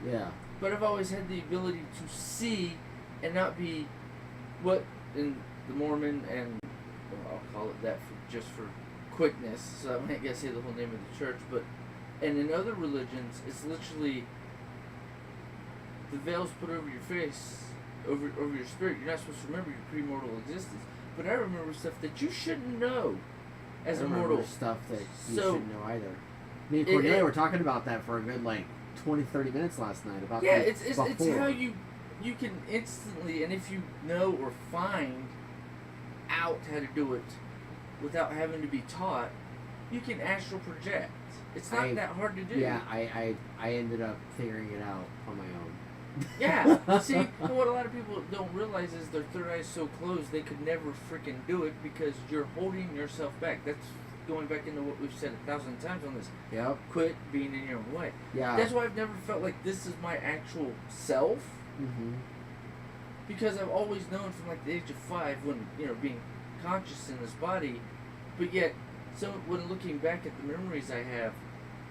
Yeah. But I've always had the ability to see and not be what in the Mormon and, well, I'll call it that just for quickness, so I'm not going to say the whole name of the church, but, and in other religions, it's literally the veil's put over your face, over your spirit. You're not supposed to remember your pre-mortal existence. But I remember stuff that you shouldn't know as a mortal. Stuff that you shouldn't know either. Me and Cornelia were talking about that for a good, 20, 30 minutes last night. About it's how you can instantly, and if you know or find out how to do it without having to be taught, you can astral project. It's not that hard to do. Yeah, I ended up figuring it out on my own. Yeah, see, what a lot of people don't realize is their third eye's so closed they could never freaking do it because you're holding yourself back. That's going back into what we've said 1,000 times on this. Yep. Quit being in your own way. Yeah. That's why I've never felt like this is my actual self. Mm-hmm. Because I've always known from like the age of 5 when, being conscious in this body, but yet, so when looking back at the memories I have,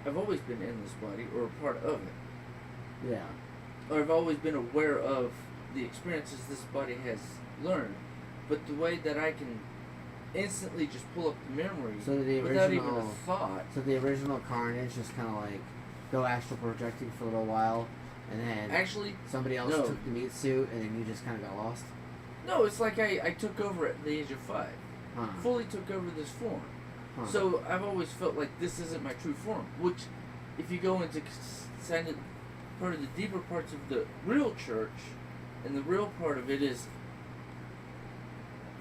I've always been in this body or a part of it. Yeah. Or I've always been aware of the experiences this body has learned, but the way that I can instantly just pull up the memory without even a thought. So the original Karnage just kind of like go astral projecting for a little while, and then actually somebody else took the meat suit, and then you just kind of got lost. No, it's like I took over at the age of 5. Huh. Fully took over this form. Huh. So I've always felt like this isn't my true form. Which, if you go into part of the deeper parts of the real church, and the real part of it is,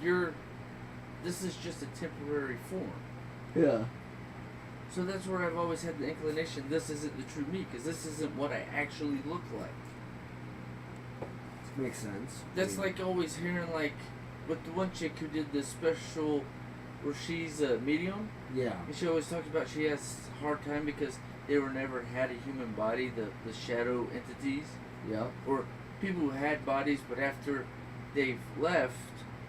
this is just a temporary form. Yeah. So that's where I've always had the inclination, this isn't the true me, because this isn't what I actually look like. Makes sense. That's like always hearing like, with the one chick who did the special where she's a medium. Yeah. And she always talks about she has a hard time because they were never had a human body, the shadow entities. Yeah. Or people who had bodies, but after they've left,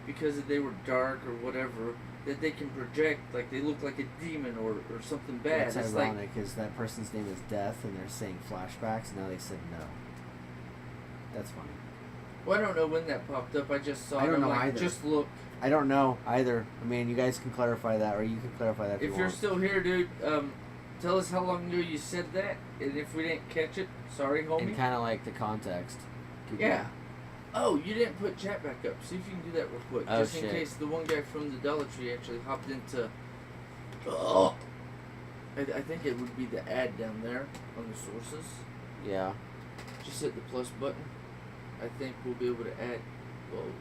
because they were dark or whatever, that they can project, like they look like a demon or something bad. What's ironic is that person's name is Death, and they're saying flashbacks, and now they said no. That's funny. Well, I don't know when that popped up. I just saw it. I don't know either. Just look. I don't know either. I mean, you guys can clarify that, or you can clarify that if you're still here, dude. Tell us how long ago you said that, and if we didn't catch it, sorry, homie. And kind of like the context. Yeah. Oh, you didn't put chat back up. See if you can do that real quick, just in case the one guy from the Dollar Tree actually hopped into. Oh. I think it would be the ad down there on the sources. Yeah. Just hit the plus button. I think we'll be able to add. Whoa.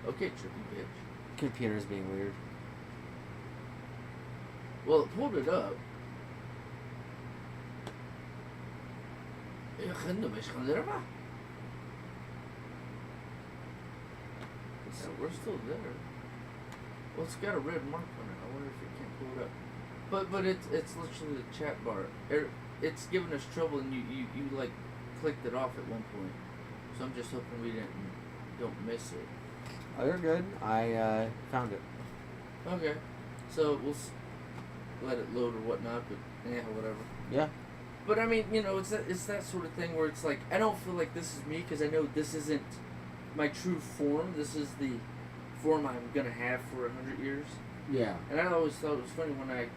Okay, trippy bitch. Computer's being weird. Well, it pulled it up. So we're still there. Well, it's got a red mark on it. I wonder if it can't pull it up. But it's literally the chat bar. It's giving us trouble, and you like clicked it off at one point. So I'm just hoping we don't miss it. Oh, you're good. I found it. Okay. So we'll let it load or whatnot, but yeah, whatever. Yeah. But I mean, it's that sort of thing where it's like, I don't feel like this is me because I know this isn't my true form. This is the form I'm going to have for 100 years. Yeah. And I always thought it was funny when I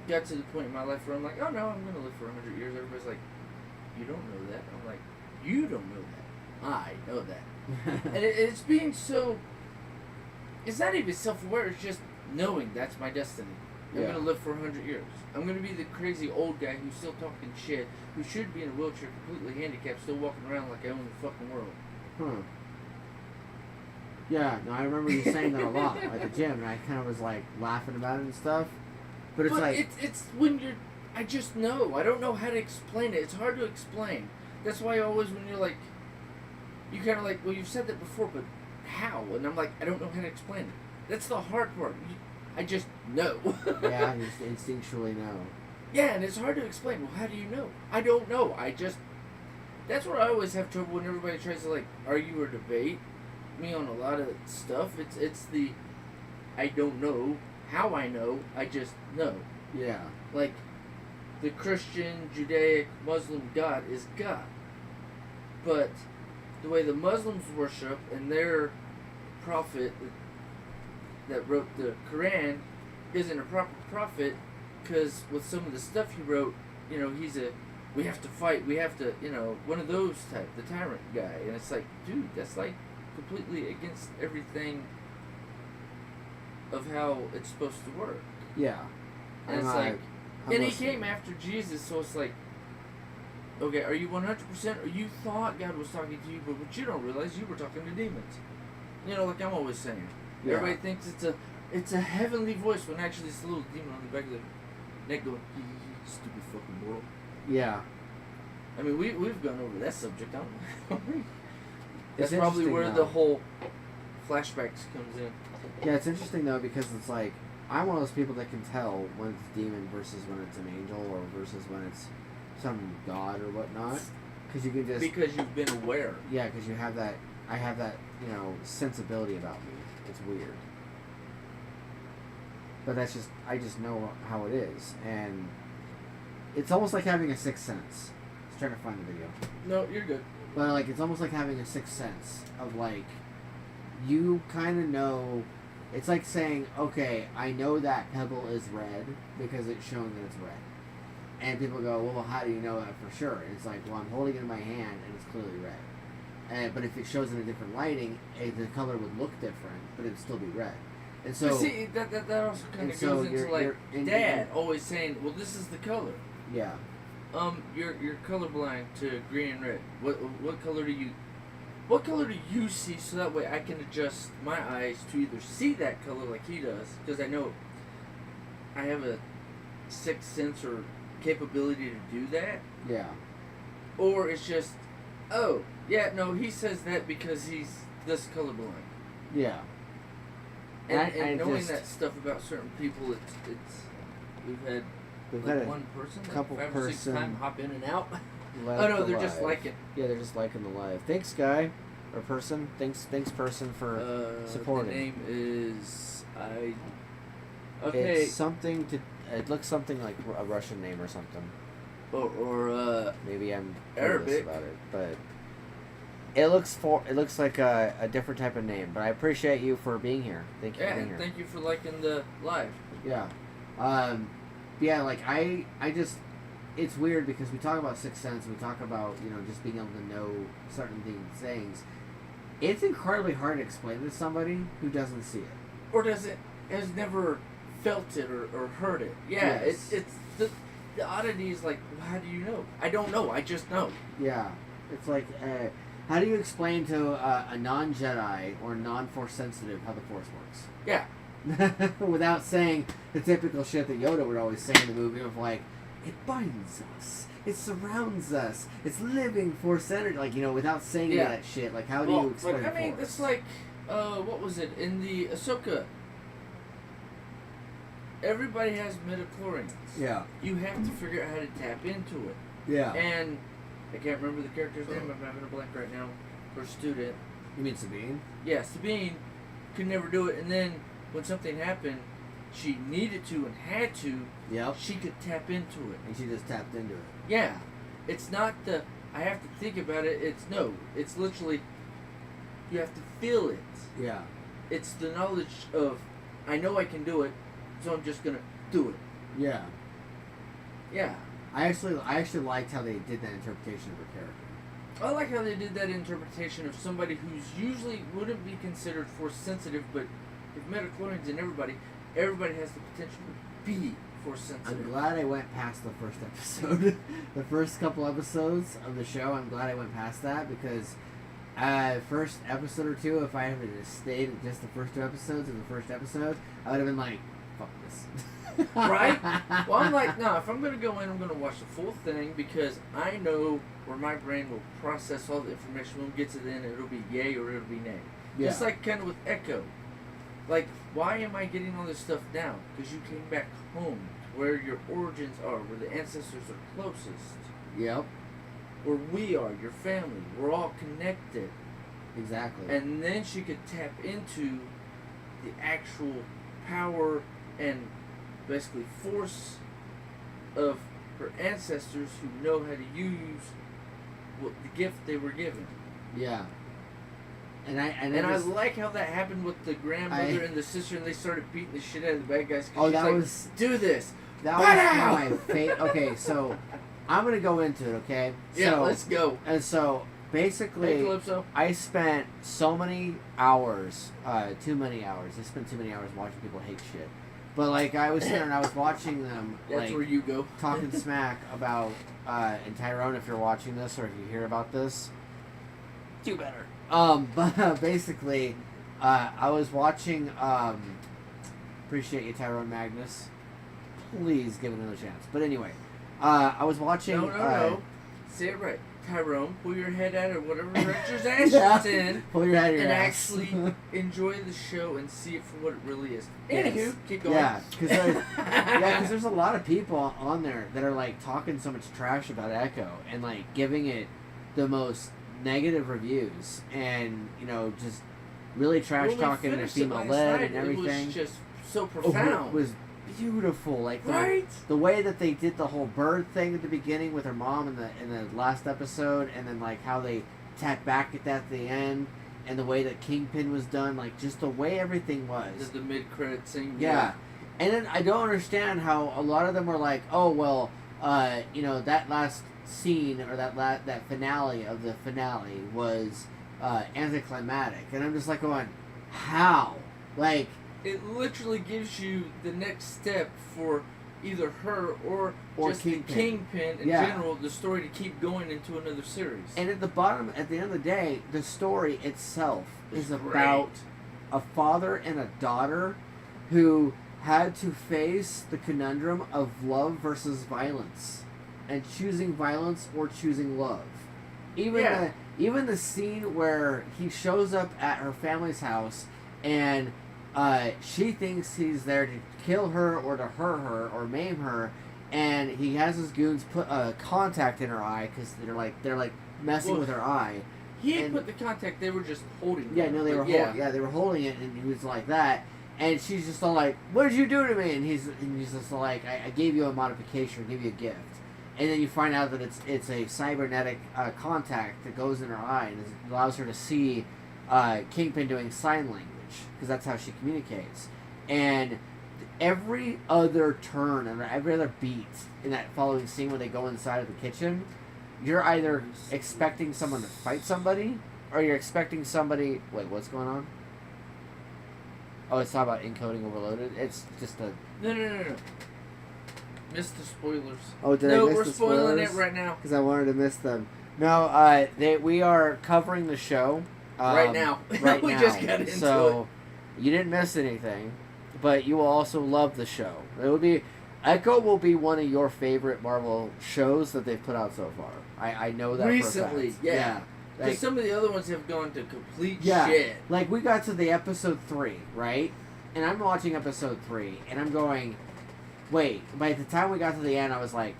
got to the point in my life where I'm like, oh no, I'm going to live for 100 years. Everybody's like, you don't know that. I'm like, you don't know that. I know that. And it's being so, it's not even self-aware, it's just knowing that's my destiny. I'm going to live for 100 years. I'm going to be the crazy old guy who's still talking shit, who should be in a wheelchair, completely handicapped, still walking around like I own the fucking world. Huh. Yeah, no, I remember you saying that a lot at the gym, and I kind of was like laughing about it and stuff. But it's when you're, I just know. I don't know how to explain it. It's hard to explain. That's why always when you're like, you kind of like, well, you've said that before, but how? And I'm like, I don't know how to explain it. That's the hard part. I just know. Yeah, you just instinctually know. Yeah, and it's hard to explain. Well, how do you know? I don't know. That's where I always have trouble when everybody tries to like argue or debate me on a lot of stuff. It's the I don't know how I know. I just know. Yeah. Like the Christian, Judaic, Muslim God is God, but the way the Muslims worship and their prophet that wrote the Quran isn't a proper prophet, because with some of the stuff he wrote, we have to fight, we have to, one of those type, the tyrant guy, and it's like, dude, that's like completely against everything of how it's supposed to work. Yeah. And it's like, and he came after Jesus, so it's like, okay, are you 100%, or you thought God was talking to you, but what you don't realize, you were talking to demons. Like I'm always saying. Yeah. Everybody thinks it's a heavenly voice when actually it's a little demon on the back of the neck going, stupid fucking world. Yeah. I mean, we've gone over that subject, haven't we? That's It's probably where though. the whole flashbacks comes in. Yeah, it's interesting though, because it's like, I'm one of those people that can tell when it's a demon versus when it's an angel or versus when it's some god or whatnot. Because you can just... Because you've been aware. Yeah, because you have that... I have that, sensibility about me. It's weird. But that's just... I just know how it is. And it's almost like having a sixth sense. I was trying to find the video. No, you're good. But, it's almost like having a sixth sense of, you kind of know... It's like saying, okay, I know that pebble is red because it's showing that it's red. And people go, well, how do you know that for sure? And it's like, well, I'm holding it in my hand and it's clearly red. But if it shows in a different lighting, the color would look different, but it'd still be red. And so... But see, that also kind of goes into, Dad always saying, well, this is the color. Yeah. You're colorblind to green and red. What color do you see so that way I can adjust my eyes to either see that color like he does, because I know I have a sixth sense or capability to do that. Yeah. Or it's just, oh, yeah, no, he says that because he's this colorblind. Yeah. And knowing that stuff about certain people, it's we've had one person, couple 5 or 6 times hop in and out. Oh no, they're just liking. Yeah, they're just liking the live. Thanks, guy or person. Thanks, person for supporting. The name is Okay. It's something to. It looks something like a Russian name or something. Or maybe I'm Arabic about it, but it looks like a different type of name. But I appreciate you for being here. Thank you for being here. Thank you for liking the live. Yeah. I just. It's weird because we talk about sixth sense, we talk about, just being able to know certain things. It's incredibly hard to explain to somebody who doesn't see it. Or has never felt it or heard it. Yeah, yes. It's the oddity is like, how do you know? I don't know, I just know. Yeah. It's like, how do you explain to a non-Jedi or non-Force sensitive how the Force works? Yeah. Without saying the typical shit that Yoda would always say in the movie of it binds us. It surrounds us. It's living Force energy. Without saying that shit. How do you explain Force? It's like, what was it? In the Ahsoka, everybody has midichlorians. Yeah. You have to figure out how to tap into it. Yeah. And I can't remember the character's name. I'm having a blank right now. For student. You mean Sabine? Yeah, Sabine could never do it. And then when something happened, she needed to and had to. Yep. She could tap into it. And she just tapped into it. Yeah. It's not I have to think about it. It's literally, you have to feel it. Yeah. It's the knowledge of, I know I can do it, so I'm just going to do it. Yeah. Yeah. I actually liked how they did that interpretation of her character. I like how they did that interpretation of somebody who's usually wouldn't be considered Force sensitive, but with midichlorians and everybody has the potential to be Force sensitive. I'm glad I went past the first episode. The first couple episodes of the show, I'm glad I went past that because first episode or two, if I had just stayed at just the first 2 episodes of the first episode, I would have been like, fuck this. Right? Well, I'm like, no, if I'm going to go in, I'm going to watch the full thing because I know where my brain will process all the information. When it gets it in, it'll be yay or it'll be nay. Yeah. Just like kind of with Echo. Like, why am I getting all this stuff down? Because you came back home, where your origins are, where the ancestors are closest. Yep. Where we are, your family. We're all connected. Exactly. And then she could tap into the actual power and basically force of her ancestors who know how to use the gift they were given. Yeah. And I like how that happened with the grandmother and the sister, and they started beating the shit out of the bad guys. Do this. That was my favorite. Okay, so I'm gonna go into it. Okay. Yeah, let's go. And so basically, I spent so many hours, too many hours. I spent too many hours watching people hate shit. But I was sitting there and I was watching them. That's where you go. Talking smack about and Tyrone, if you're watching this or if you hear about this, do better. But basically, I was watching. Appreciate you, Tyrone Magnus. Please give it another chance. But anyway, I was watching. No. Say it right. Tyrone, pull your head out of whatever director's ass it's in, pull your head out of your and ass. actually enjoy the show and see it for what it really is. Yes. Anywho, keep going. Yeah, because there's a lot of people on there that are like talking so much trash about Echo and like giving it the most negative reviews, and just really trash talking the female lead and everything. It was just so profound. It was beautiful, like the way that they did the whole bird thing at the beginning with her mom in the last episode, and then like how they tapped back at that at the end, and the way that Kingpin was done, like just the way everything was. The mid-credit scene. Yeah. And then I don't understand how a lot of them were like, oh well, that last scene or that finale of the finale was anticlimactic, and I'm just like going, how? Like, it literally gives you the next step for either her or just Kingpin. The Kingpin in general, the story to keep going into another series. And at the end of the day, the story itself is about a father and a daughter who had to face the conundrum of love versus violence, and choosing violence or choosing love. Even the scene where he shows up at her family's house and she thinks he's there to kill her or to hurt her or maim her, and he has his goons put a contact in her eye because they're like messing with her eye. He had put the contact; they were just holding it. Yeah, no, they were they were holding it, and he was like that, and she's just all like, "What did you do to me?" And he's just like, "I gave you a modification, I gave you a gift." And then you find out that it's a cybernetic contact that goes in her eye and allows her to see Kingpin doing sign language, because that's how she communicates. And every other turn and every other beat in that following scene when they go inside of the kitchen, you're either expecting someone to fight somebody, or you're expecting somebody... Wait, what's going on? Oh, it's not about encoding overloaded? It's just a... No. Missed the spoilers. Oh, did I miss we're the spoiling spoilers? it right now. Because I wanted to miss them. No, we are covering the show. Right now. Right we now. just got into so, you didn't miss anything, but you will also love the show. Echo will be one of your favorite Marvel shows that they've put out so far. I know that recently, for a fact. yeah. Because some of the other ones have gone to complete yeah. shit. Like, we got to the episode 3, right? And I'm watching episode 3, and I'm going, wait. By the time we got to the end, I was like,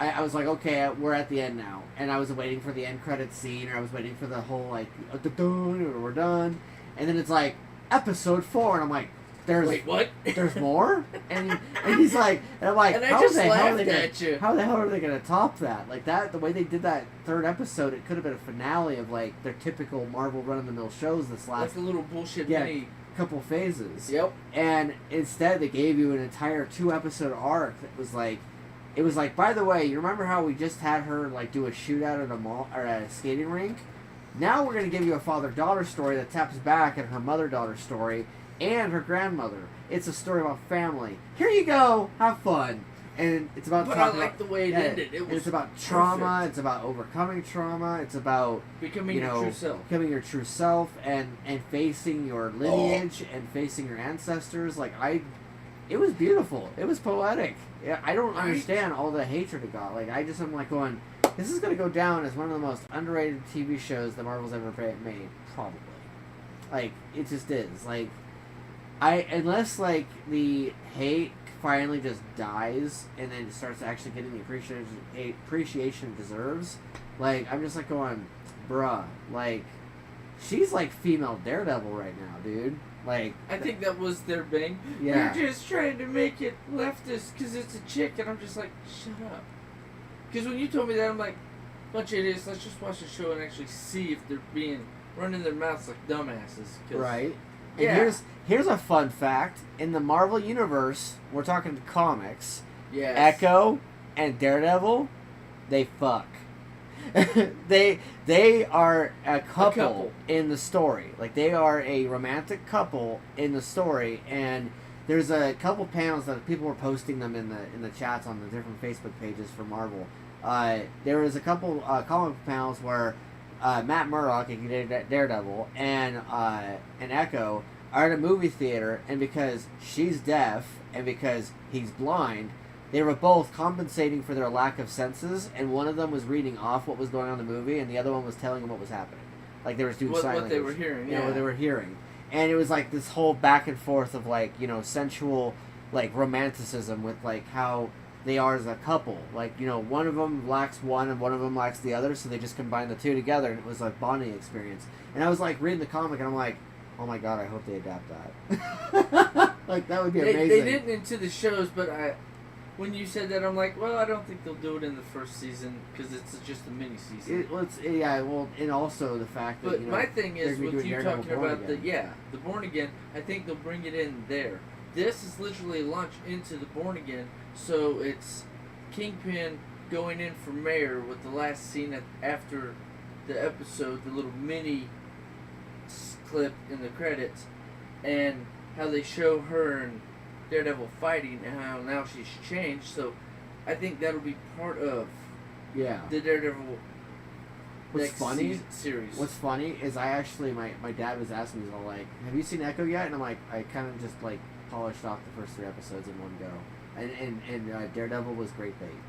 okay, we're at the end now. And I was waiting for the end credits scene, or I was waiting for the whole, like, we're done. And then it's like, episode 4, and I'm like, wait, what? There's more? And he's like, and I'm like, and how the hell are they gonna top that? Like that, the way they did that third episode, it could have been a finale of like their typical Marvel run-of-the-mill shows this last... Like a little bullshit mini... couple phases. Yep. And instead they gave you an entire 2-episode arc that was like, it was like, by the way, you remember how we just had her like do a shootout at a mall or at a skating rink? Now we're gonna give you a father-daughter story that taps back at her mother-daughter story and her grandmother. It's a story about family. Here you go, have fun. And it's about... But I like the way it ended. It's about trauma. It's about overcoming trauma. It's about becoming your true self. Becoming your true self and facing your lineage and facing your ancestors. Like it was beautiful. It was poetic. I don't understand all the hatred it got. Like I'm like going, this is gonna go down as one of the most underrated TV shows that Marvel's ever made, probably. Like it just is. Like unless like the hate finally just dies and then it starts actually getting the appreciation it deserves, like I'm just like going, bruh, like she's like female Daredevil right now, dude. Like I think that was their bang. Yeah. You're just trying to make it leftist because it's a chick, and I'm just like, shut up. Because when you told me that, I'm like, bunch of idiots. Let's just watch the show and actually see if they're running their mouths like dumbasses. Right. And here's a fun fact. In the Marvel Universe, we're talking comics, yes. Echo and Daredevil, they fuck. they are a couple in the story. Like, they are a romantic couple in the story, and there's a couple panels that people were posting them in the chats on the different Facebook pages for Marvel. There was a couple comic panels where Matt Murdock, Daredevil, and Echo are at a movie theater, and because she's deaf and because he's blind, they were both compensating for their lack of senses, and one of them was reading off what was going on in the movie, and the other one was telling them what was happening. Like, they were doing sign language. What they were hearing, you know, what they were hearing. And it was, like, this whole back and forth of, like, you know, sensual, like, romanticism with, like, how they are as a couple. Like, you know, one of them lacks one and one of them lacks the other, so they just combined the two together, and it was, like, bonding experience. And I was, like, reading the comic, and I'm like, oh my god, I hope they adapt that. Like, that would be amazing. They didn't into the shows, but when you said that, I'm like, well, I don't think they'll do it in the first season because it's just a mini season. And also the fact that. But my thing is with you talking about the Born Again. I think they'll bring it in there. This is literally a launch into the Born Again, so it's Kingpin going in for mayor with the last scene after the episode, the little mini clip in the credits, and how they show her and Daredevil fighting and how now she's changed. So I think that'll be part of the Daredevil series. What's funny is I actually my dad was asking me, he's all like, have you seen Echo yet? And I'm like, I kind of just like polished off the first 3 episodes in one go, and Daredevil was great bait.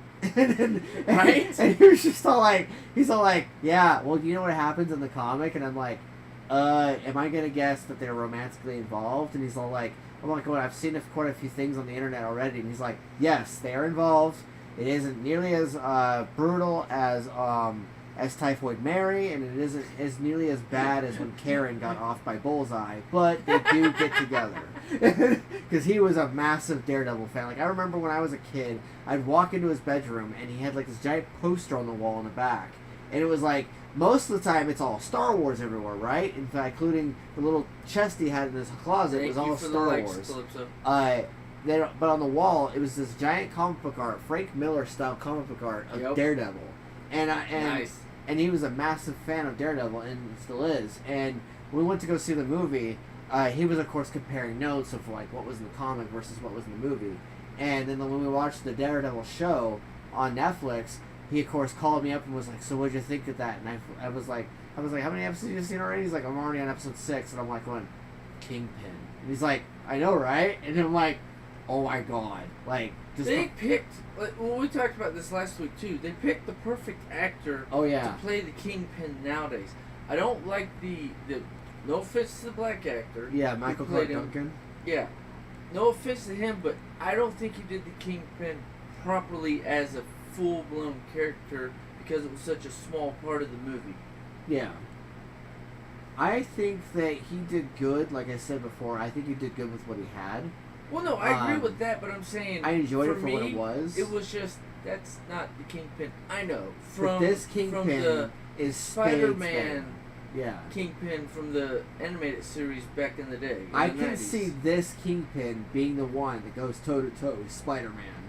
Right? And he was just all like, yeah, well, you know what happens in the comic? And I'm like, am I gonna guess that they're romantically involved? And he's all like, I'm like, well, I've seen quite a few things on the internet already. And he's like, yes, they are involved. It isn't nearly as brutal as Typhoid Mary, and it isn't as nearly as bad as when Karen got off by Bullseye, but they do get together. Because he was a massive Daredevil fan. Like, I remember when I was a kid, I'd walk into his bedroom, and he had, like, this giant poster on the wall in the back. And it was like, most of the time it's all Star Wars everywhere, right? In fact, including the little chest he had in his closet was all Star Wars. But on the wall, it was this giant comic book art, Frank Miller style comic book art of Daredevil, and he was a massive fan of Daredevil and still is. And when we went to go see the movie, he was of course comparing notes of like what was in the comic versus what was in the movie. And then when we watched the Daredevil show on Netflix, he of course called me up and was like, "So what'd you think of that?" And I was like, "How many episodes have you seen already?" He's like, "I'm already on episode 6." And I'm like, "Going, Kingpin." And he's like, "I know, right?" And I'm like, "Oh my god!" Like, just they picked. Well, we talked about this last week too. They picked the perfect actor to play the Kingpin nowadays. I don't like the no offense to the black actor. Yeah, Michael Clark Duncan. Yeah, no offense to him, but I don't think he did the Kingpin properly as a full-blown character because it was such a small part of the movie. Yeah. I think that he did good, like I said before. I think he did good with what he had. Well, no, I agree with that, but I'm saying I enjoyed it for what it was. It was just, that's not the Kingpin. I know. But this Kingpin is Spider-Man Yeah. Kingpin from the animated series back in the day. I can see this Kingpin being the one that goes toe-to-toe with Spider-Man.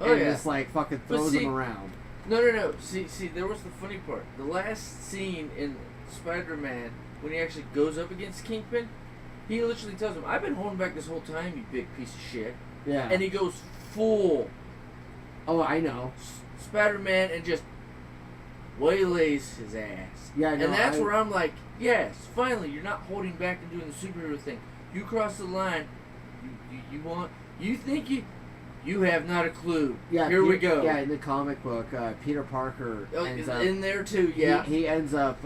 Oh, and just, like, fucking throws him around. No. See, there was the funny part. The last scene in Spider-Man, when he actually goes up against Kingpin, he literally tells him, "I've been holding back this whole time, you big piece of shit." Yeah. And he goes full. Oh, I know. Spider-Man and just waylays his ass. Yeah, I know. And that's where I'm like, yes, finally, you're not holding back and doing the superhero thing. You cross the line. You have not a clue. Yeah, Here we go. Yeah, in the comic book, Peter Parker ends up... in there too, yeah. He ends up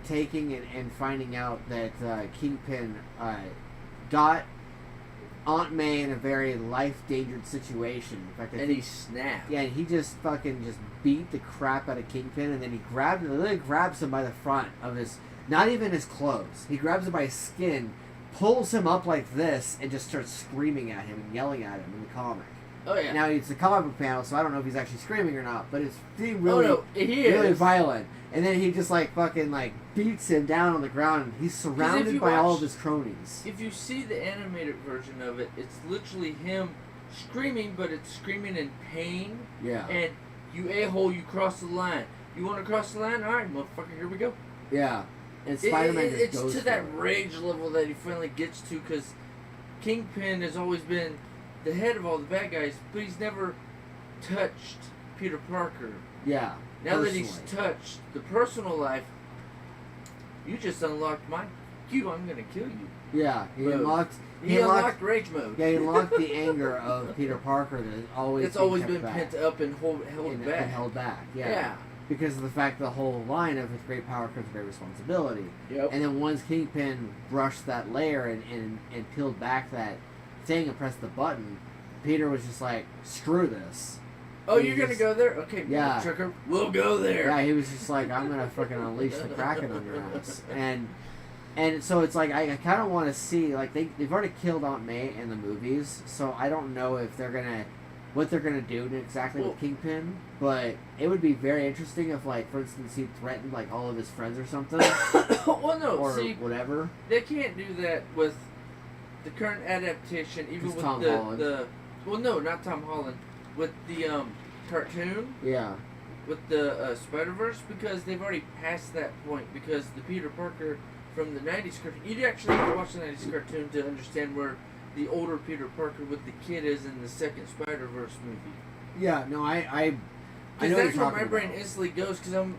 taking and finding out that Kingpin got Aunt May in a very life-dangered situation. In fact, he snapped. Yeah, and he just beat the crap out of Kingpin, and then he literally grabs him by the front of his... Not even his clothes. He grabs him by his skin, pulls him up like this, and just starts screaming at him and yelling at him in the comic. Oh, yeah. Now, it's a comic book panel, so I don't know if he's actually screaming or not, but it's really violent. And then he just, beats him down on the ground, and he's surrounded by all of his cronies. If you see the animated version of it, it's literally him screaming, but it's screaming in pain. Yeah. And you a-hole, you cross the line. You want to cross the line? All right, motherfucker, here we go. Yeah. And Spider-Man just goes it's to that rage level that he finally gets to, because Kingpin has always been the head of all the bad guys, but he's never touched Peter Parker. Yeah. Now that he's touched the personal life, you just unlocked my cue. I'm gonna kill you. Yeah, he He unlocked rage mode. Yeah, he unlocked the anger of Peter Parker that always it's always been pent up and held back. Yeah. Because of the fact the whole line of with great power comes great responsibility. Yep. And then once Kingpin brushed that layer and peeled back that thing and pressed the button, Peter was just like, screw this. Oh, you're going to go there? Okay, yeah. Trucker, we'll go there. Yeah, he was just like, I'm going to fucking unleash the Kraken on your ass. And so it's like, I kind of want to see, like, they've already killed Aunt May in the movies, so I don't know if they're going to, what they're going to do exactly with Kingpin, but it would be very interesting if, like, for instance, he threatened, like, all of his friends or something. Well, no, or see, whatever. They can't do that with the current adaptation, even with Tom Holland. Well, no, not Tom Holland. With the cartoon. Yeah. With the Spider-Verse, because they've already passed that point, because the Peter Parker from the 90s cartoon, you'd actually have to watch the 90s cartoon to understand where the older Peter Parker with the kid is in the second Spider-Verse movie. Yeah, no, I know that's where my brain instantly goes, because I'm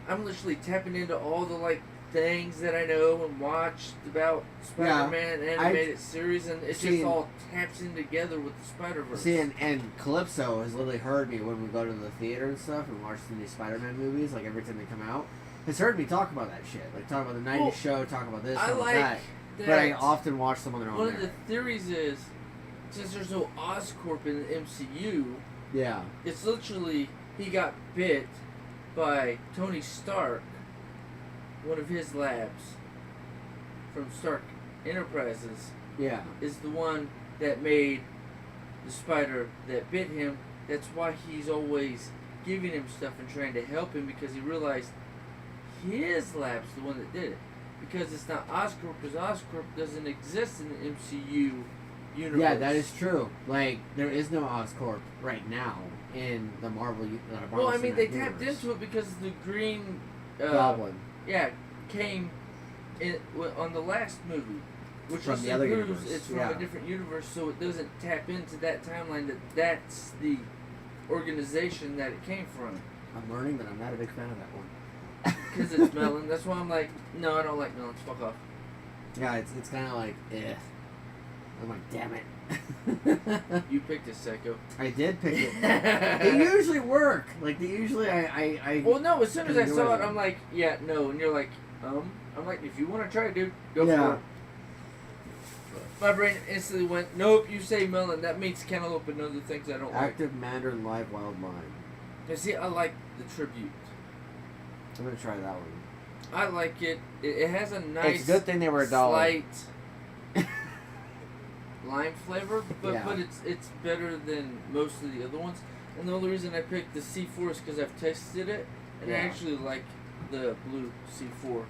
literally tapping into all the, like, things that I know and watched about Spider-Man animated series, and it just all taps in together with the Spider-Verse. See, and Calypso has literally heard me when we go to the theater and stuff and watch the new Spider-Man movies, like every time they come out, has heard me talk about that shit. Like, talk about the 90s show, talk about this, talk about that. But I often watch them on their own. One of the theories is, since there's no Oscorp in the MCU, it's literally, he got bit by Tony Stark, one of his labs from Stark Enterprises, is the one that made the spider that bit him. That's why he's always giving him stuff and trying to help him, because he realized his lab's the one that did it. Because it's not Oscorp, because Oscorp doesn't exist in the MCU universe. Yeah, that is true. Like, there is no Oscorp right now in the Marvel well, I mean, they universe. tapped into it because the Green Goblin. Yeah, came in on the last movie, which from was the other proves universe. it's from a different universe, so it doesn't tap into that timeline that's the organization that it came from. I'm learning that I'm not a big fan of that one. Because it's melon. That's why I'm like, no, I don't like melons. Fuck off. Yeah, it's kind of like, eh. I'm like, damn it. You picked a psycho. I did pick it. They usually work. Like, they usually, I well, no, as soon as I saw it, I'm like, yeah, no. And you're like, I'm like, if you want to try it, dude, go for it. My brain instantly went, nope, you say melon. That means cantaloupe and other things I don't like. Active Mandarin Live Wild Lime. You see, I like the tribute. I'm going to try that one. I like it. It has a nice, it's a good thing they were slight lime flavor, but it's better than most of the other ones. And the only reason I picked the C4 is because I've tasted it, and I actually like the blue C4.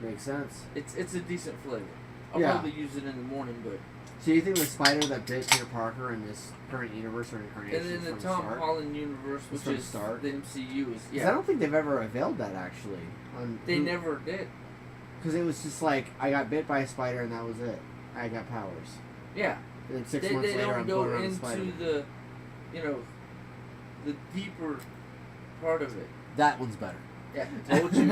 Makes sense. It's a decent flavor. I'll probably use it in the morning, but. So you think the spider that bit Peter Parker in this current universe or incarnation? And in the Tom Holland universe, which is the MCU, is I don't think they've ever availed that actually. They never did. Because it was just like I got bit by a spider and that was it. I got powers. Yeah. And then 6 months later, I'm going around the spider. They don't go into the deeper part of it. That one's better. Yeah, I told you.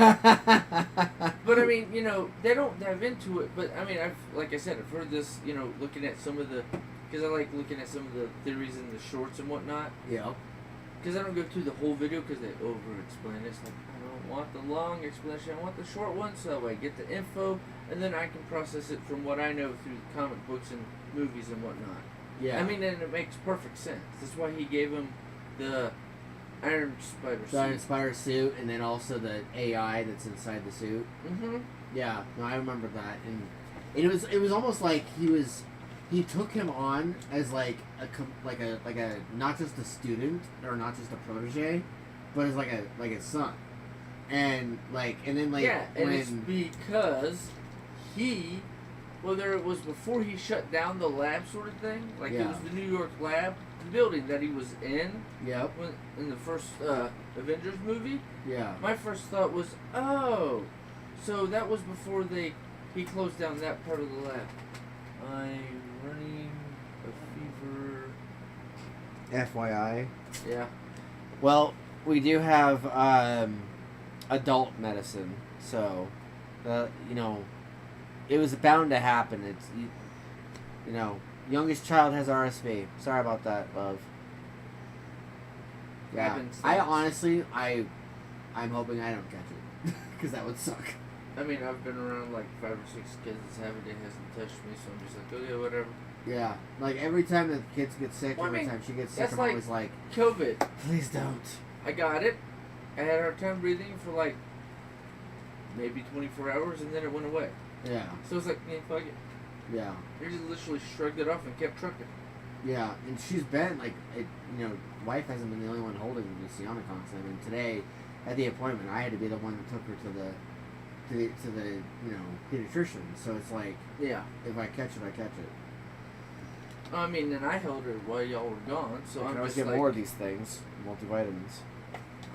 But I mean, they don't dive into it. But I mean, like I said, I've heard this. Looking at some of the, because I like looking at some of the theories in the shorts and whatnot. Yeah. Because I don't go through the whole video because they over-explain it. It's like, I don't want the long explanation. I want the short one so I get the info and then I can process it from what I know through comic books and movies and whatnot. Yeah. I mean, and it makes perfect sense. That's why he gave him the Iron Spider suit. The Iron Spider suit, and then also the AI that's inside the suit. Mm-hmm. Yeah, no, I remember that, and it was almost like he took him on as like a not just a student or not just a protege, but as like a son, and then and it's because whether it was before he shut down the lab sort of thing, it was the New York lab. The building that he was in, in the first Avengers movie. Yeah. My first thought was, so that was before he closed down that part of the lab. I'm running a fever. FYI. Yeah. Well, we do have adult medicine, so it was bound to happen. You know, youngest child has RSV. Sorry about that, love. Yeah, I honestly, I'm hoping I don't catch it, because that would suck. I mean, I've been around like 5 or 6 kids that haven't. It hasn't touched me, so I'm just like, okay, whatever. Yeah, like every time the kids get sick, every time she gets sick, I'm always like, COVID. Please don't. I got it. I had a hard time breathing for like maybe 24 hours, and then it went away. Yeah. So it's like, yeah, fuck it. Yeah. They just literally shrugged it off and kept trucking. Yeah, and she's been like, wife hasn't been the only one holding Luciana constantly. I mean, today at the appointment, I had to be the one that took her to the pediatrician. So it's like, yeah, if I catch it, I catch it. I mean, and I held her while y'all were gone, so I'm just get like, more of these things, multivitamins.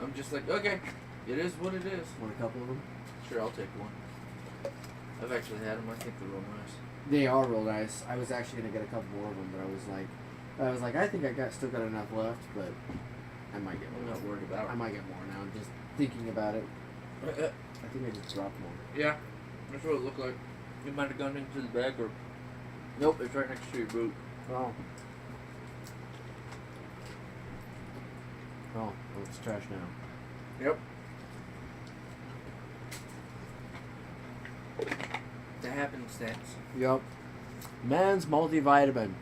I'm just like, okay, it is what it is. Want a couple of them? Sure, I'll take one. I've actually had them. I think they're real nice. They are real nice. I was actually gonna get a couple more of them, but I was like, I think I still got enough left, but I might get more. I'm not worried about it. I might get more now. Just thinking about it. I think I just dropped more. Yeah, that's what it looked like. It might have gone into the bag, or nope, it's right next to your boot. Oh, it's trash now. Yep. The happenstance. Yep. Man's multivitamin.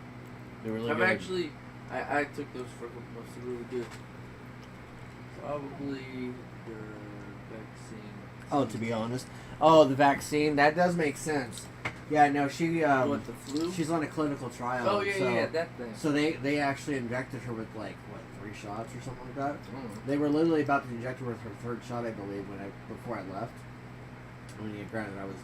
They're really good. Actually, I took those for a couple months. They're really good. Probably the vaccine. Oh, to be honest. Oh, the vaccine. That does make sense. Yeah, no, she... what, the flu? She's on a clinical trial. Oh, yeah, that thing. So they actually injected her with, like, what, 3 shots or something like that? Mm. They were literally about to inject her with her 3rd shot, I believe, before I left. I mean, granted, I was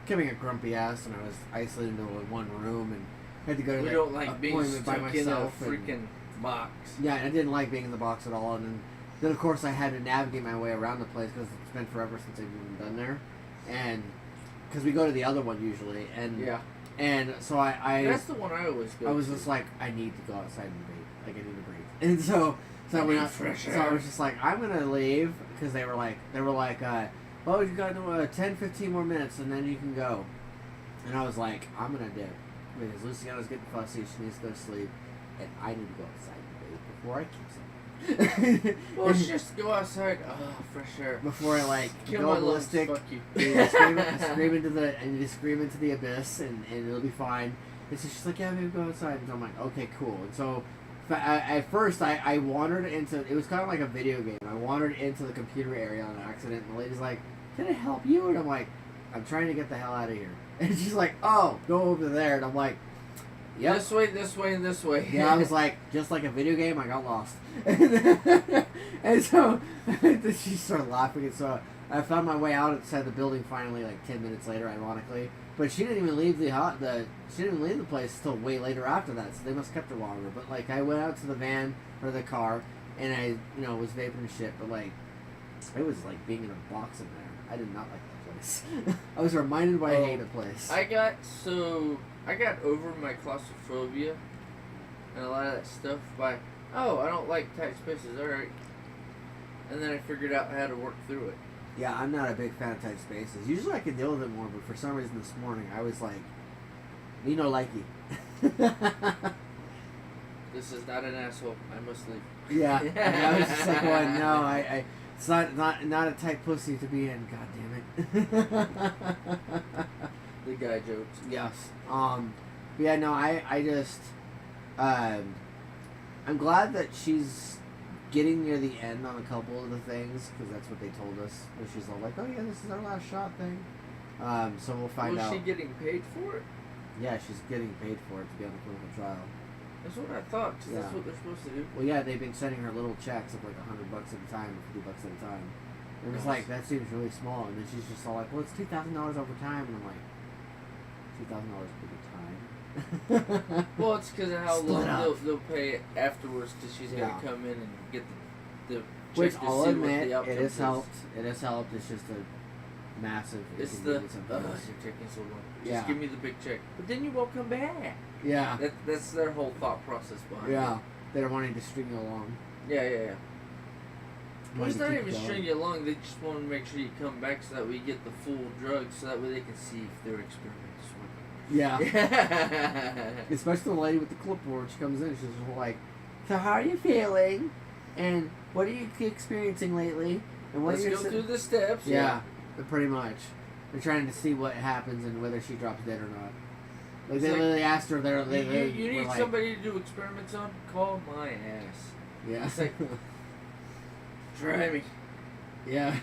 giving a grumpy ass, and I was isolated into one room, and had to go to the appointment by myself. In a freaking box. Yeah, I didn't like being in the box at all, and then of course I had to navigate my way around the place because it's been forever since I've even been there, and because we go to the other one usually, and yeah, and so I that's the one I always go. I was just like, I need to go outside and breathe, like I need to breathe, and so I went out. Fresh air. So I was just like, I'm gonna leave because they were like, oh, you got 10-15 more minutes and then you can go, and I was like, I'm gonna dip because Luciana's getting fussy, she needs to go to sleep, and I need to go outside and bathe before I keep something. Well, let's just go outside. Oh, fresh air. Before I like kill go my ballistic, lungs, fuck you. scream into the abyss, and it'll be fine. And so she's like, yeah, maybe go outside. And so I'm like, okay, cool. And so at first I wandered into, it was kind of like a video game. I wandered into the computer area on accident, and the lady's like, can I help you? And I'm like, I'm trying to get the hell out of here. And she's like, oh, go over there. And I'm like, yep. This way, this way, and this way. Yeah, I was like, just like a video game, I got lost. And so she started laughing, and so I found my way out outside the building finally, like 10 minutes later, ironically. But she didn't even leave she didn't leave the place till way later after that, so they must have kept her longer. But like, I went out to the van or the car, and I was vaping and shit. But like, it was like being in a box in there. I did not like that place. I was reminded why I hate the place. I got over my claustrophobia and a lot of that stuff by, I don't like tight spaces, alright. And then I figured out how to work through it. Yeah, I'm not a big fan of tight spaces. Usually I can deal with it more, but for some reason this morning I was like, me no likey. This is not an asshole. I must leave. Yeah, I was just like, well, no, it's not a tight pussy to be in. God damn it. The guy jokes. Yes. But yeah, no, I just, I'm glad that she's getting near the end on a couple of the things, because that's what they told us. Where she's all like, oh yeah, this is our last shot thing. So we'll find out. Was she getting paid for it? Yeah, she's getting paid for it to be on the clinical trial. That's what I thought, because that's what they're supposed to do. Well, yeah, they've been sending her little checks of like $100 at a time, or $50 at a time. And it was like, that seems really small. And then she's just all like, well, it's $2,000 over time. And I'm like, $2,000 per time? Well, it's because of how long they'll pay afterwards, because she's going to come in and get the check. Which to I'll see admit, what the it has helped. It has helped. It's just a massive inconvenience. You're taking so long. Yeah. Just give me the big check. But then you won't come back. Yeah. That's their whole thought process behind it. Yeah. They're wanting to string you along. Yeah. Well, it's not even string you along. They just want to make sure you come back so that we get the full drug, so that way they can see if their experiments work. Yeah. Especially the lady with the clipboard. She comes in and she's just like, so how are you feeling? And what are you experiencing lately? And what Let's go through the steps. Yeah, pretty much. They're trying to see what happens and whether she drops dead or not. Like they literally asked her. You need somebody to do experiments on? Call my ass. Yeah. It's like, try me. Yeah.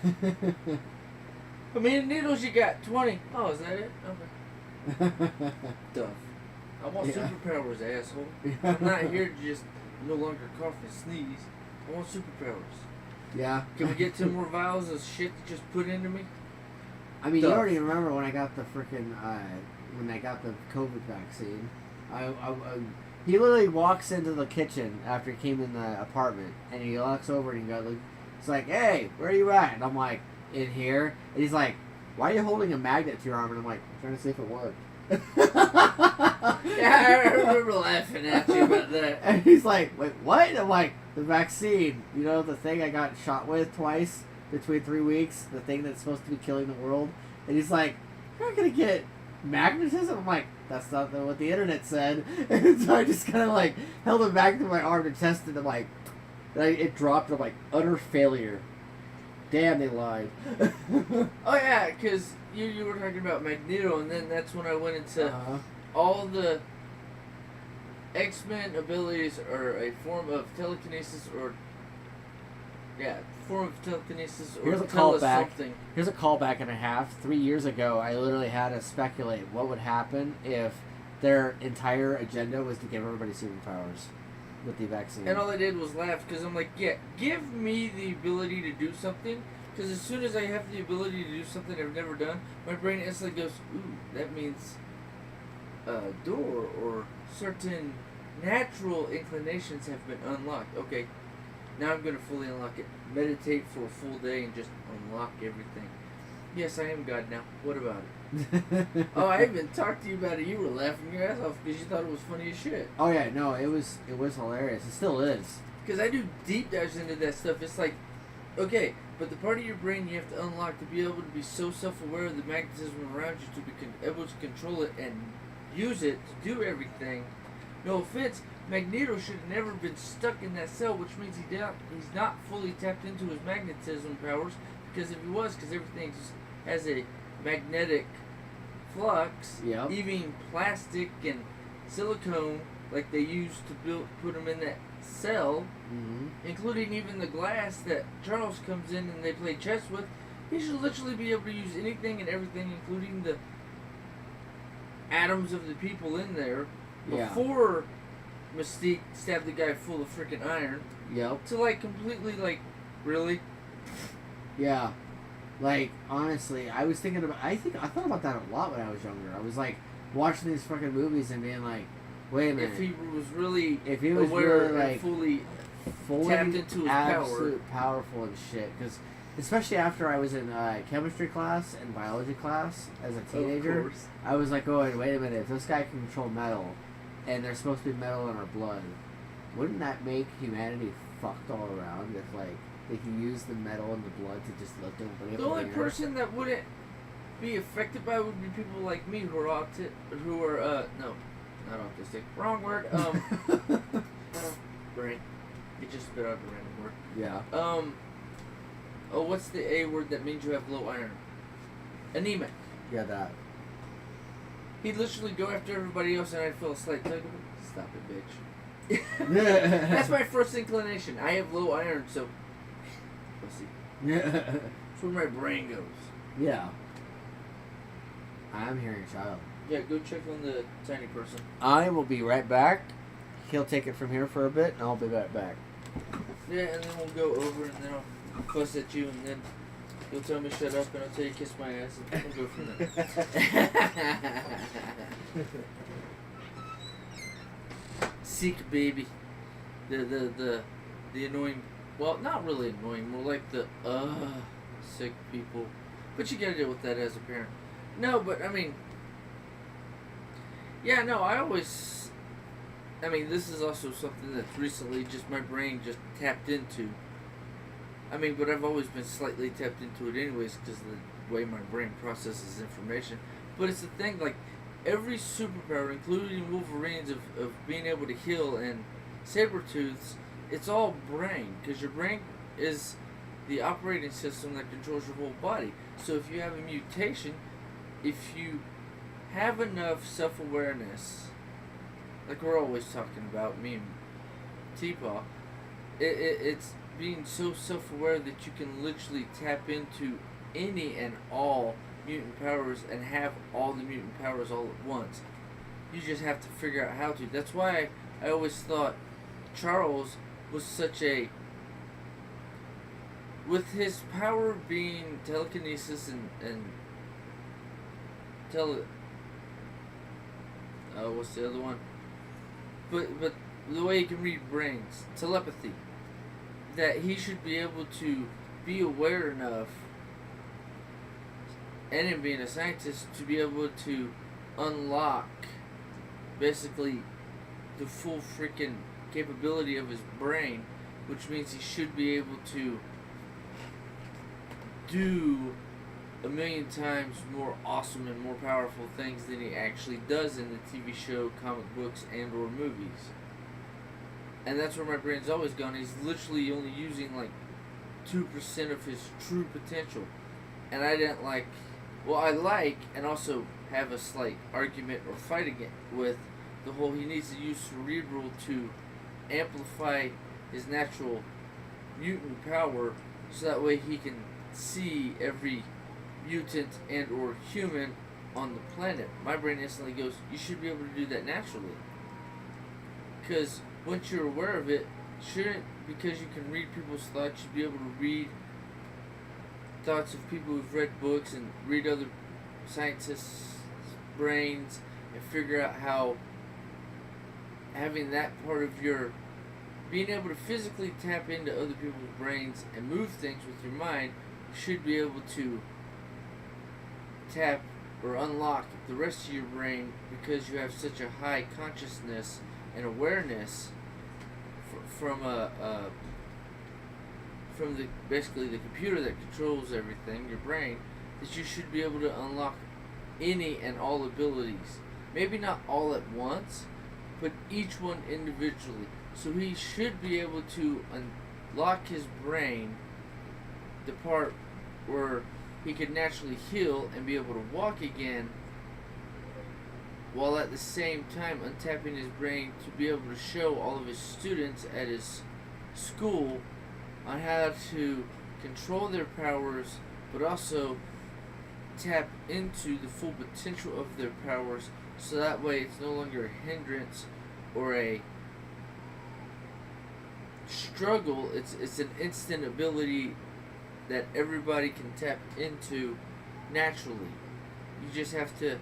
How many needles you got? 20. Oh, is that it? Okay. Duff. I want superpowers, asshole. I'm not here to just no longer cough and sneeze. I want superpowers. Yeah. Can we get 10 more vials of shit to just put into me? I mean, you already remember when I got the freaking when I got the COVID vaccine. He literally walks into the kitchen after he came in the apartment, and he walks over and he goes, "It's like, hey, where are you at?" And I'm like, "In here." And he's like, "Why are you holding a magnet to your arm?" And I'm like, "I'm trying to see if it worked." Yeah, I remember laughing at you about that. And he's like, "Wait, what?" And I'm like, "The vaccine. You know, the thing I got shot with twice between 3 weeks. The thing that's supposed to be killing the world." And he's like, "You're not gonna get magnetism?" I'm like, "That's not what the internet said." And so I just kind of like held it back to my arm to test it. I'm like, it dropped. I'm like, utter failure. Damn, they lied. Oh yeah, because you were talking about Magneto, and then that's when I went into all the X-Men abilities are a form of telekinesis or Here's a callback. Here's a callback and a half. 3 years ago, I literally had to speculate what would happen if their entire agenda was to give everybody superpowers with the vaccine. And all I did was laugh because I'm like, yeah, give me the ability to do something. Because as soon as I have the ability to do something I've never done, my brain instantly goes, ooh, that means a door or certain natural inclinations have been unlocked. Okay, now I'm going to fully unlock it. Meditate for a full day and just unlock everything. Yes, I am God now. What about it? Oh, I even talked to you about it. You were laughing your ass off because you thought it was funny as shit. Oh yeah, no, it was hilarious. It still is. Because I do deep dives into that stuff. It's like, okay, but the part of your brain you have to unlock to be able to be so self-aware of the magnetism around you to be able to control it and use it to do everything. No offense, Magneto should have never been stuck in that cell, which means he's not fully tapped into his magnetism powers. Because if he was, because everything just has a magnetic flux, even plastic and silicone, like they used to put them in that cell, including even the glass that Charles comes in and they play chess with, he should literally be able to use anything and everything, including the atoms of the people in there, before Mystique stabbed the guy full of freaking iron. Yep. To like completely like, really? Yeah. Like, honestly, I was thinking about, I thought about that a lot when I was younger. I was like, watching these fucking movies and being like, wait a minute. If he was really aware and like, fully tapped into his absolute powerful and shit. Because, especially after I was in chemistry class and biology class as a teenager, I was like, oh, wait a minute. If this guy can control metal, and there's supposed to be metal in our blood, wouldn't that make humanity fucked all around if, like, they can use the metal in the blood to just lift it? The only person that wouldn't be affected by it would be people like me who are no, not autistic. Wrong word. Brain. You just spit out a random word. Yeah. Oh, what's the A word that means you have low iron? Anemic. Yeah, that. He'd literally go after everybody else, and I'd feel a slight tug of it. Stop it, bitch. That's my first inclination. I have low iron, so pussy. That's where my brain goes. Yeah. I'm hearing a child. Yeah, go check on the tiny person. I will be right back. He'll take it from here for a bit, and I'll be right back. Yeah, and then we'll go over, and then I'll fuss at you, and then you'll tell me shut up, and I'll tell you kiss my ass, and we'll go from there. Sick baby. The annoying, well, not really annoying, more like the sick people. But you gotta deal with that as a parent. No, but I mean, yeah, no, I mean, this is also something that's recently just my brain just tapped into. I mean, but I've always been slightly tapped into it anyways because of the way my brain processes information. But it's the thing, like, every superpower, including Wolverine's of being able to heal and Sabretooth's, it's all brain, because your brain is the operating system that controls your whole body. So if you have a mutation, if you have enough self-awareness, like we're always talking about, me and TPAW, it's being so self-aware that you can literally tap into any and all mutant powers and have all the mutant powers all at once. You just have to figure out how to. That's why I always thought Charles was such a... With his power being telekinesis and what's the other one? But the way he can read brains, telepathy, that he should be able to be aware enough, and him being a scientist, to be able to unlock basically the full freaking capability of his brain, which means he should be able to do a million times more awesome and more powerful things than he actually does in the TV show, comic books, and or movies. And that's where my brain's always gone. He's literally only using like 2% of his true potential. And I didn't like... Well, I like, and also have a slight argument or fight again with the whole he needs to use cerebral to amplify his natural mutant power, so that way he can see every mutant and or human on the planet. My brain instantly goes, you should be able to do that naturally. Because once you're aware of it, shouldn't, because you can read people's thoughts, you'd be able to read thoughts of people who've read books and read other scientists' brains and figure out how having that part of your being able to physically tap into other people's brains and move things with your mind, you should be able to tap or unlock the rest of your brain, because you have such a high consciousness and awareness from the basically the computer that controls everything, your brain, that you should be able to unlock any and all abilities. Maybe not all at once, but each one individually. So he should be able to unlock his brain, the part where he could naturally heal and be able to walk again, while at the same time untapping his brain to be able to show all of his students at his school on how to control their powers, but also tap into the full potential of their powers, so that way it's no longer a hindrance or a struggle. It's an instant ability that everybody can tap into naturally. You just have to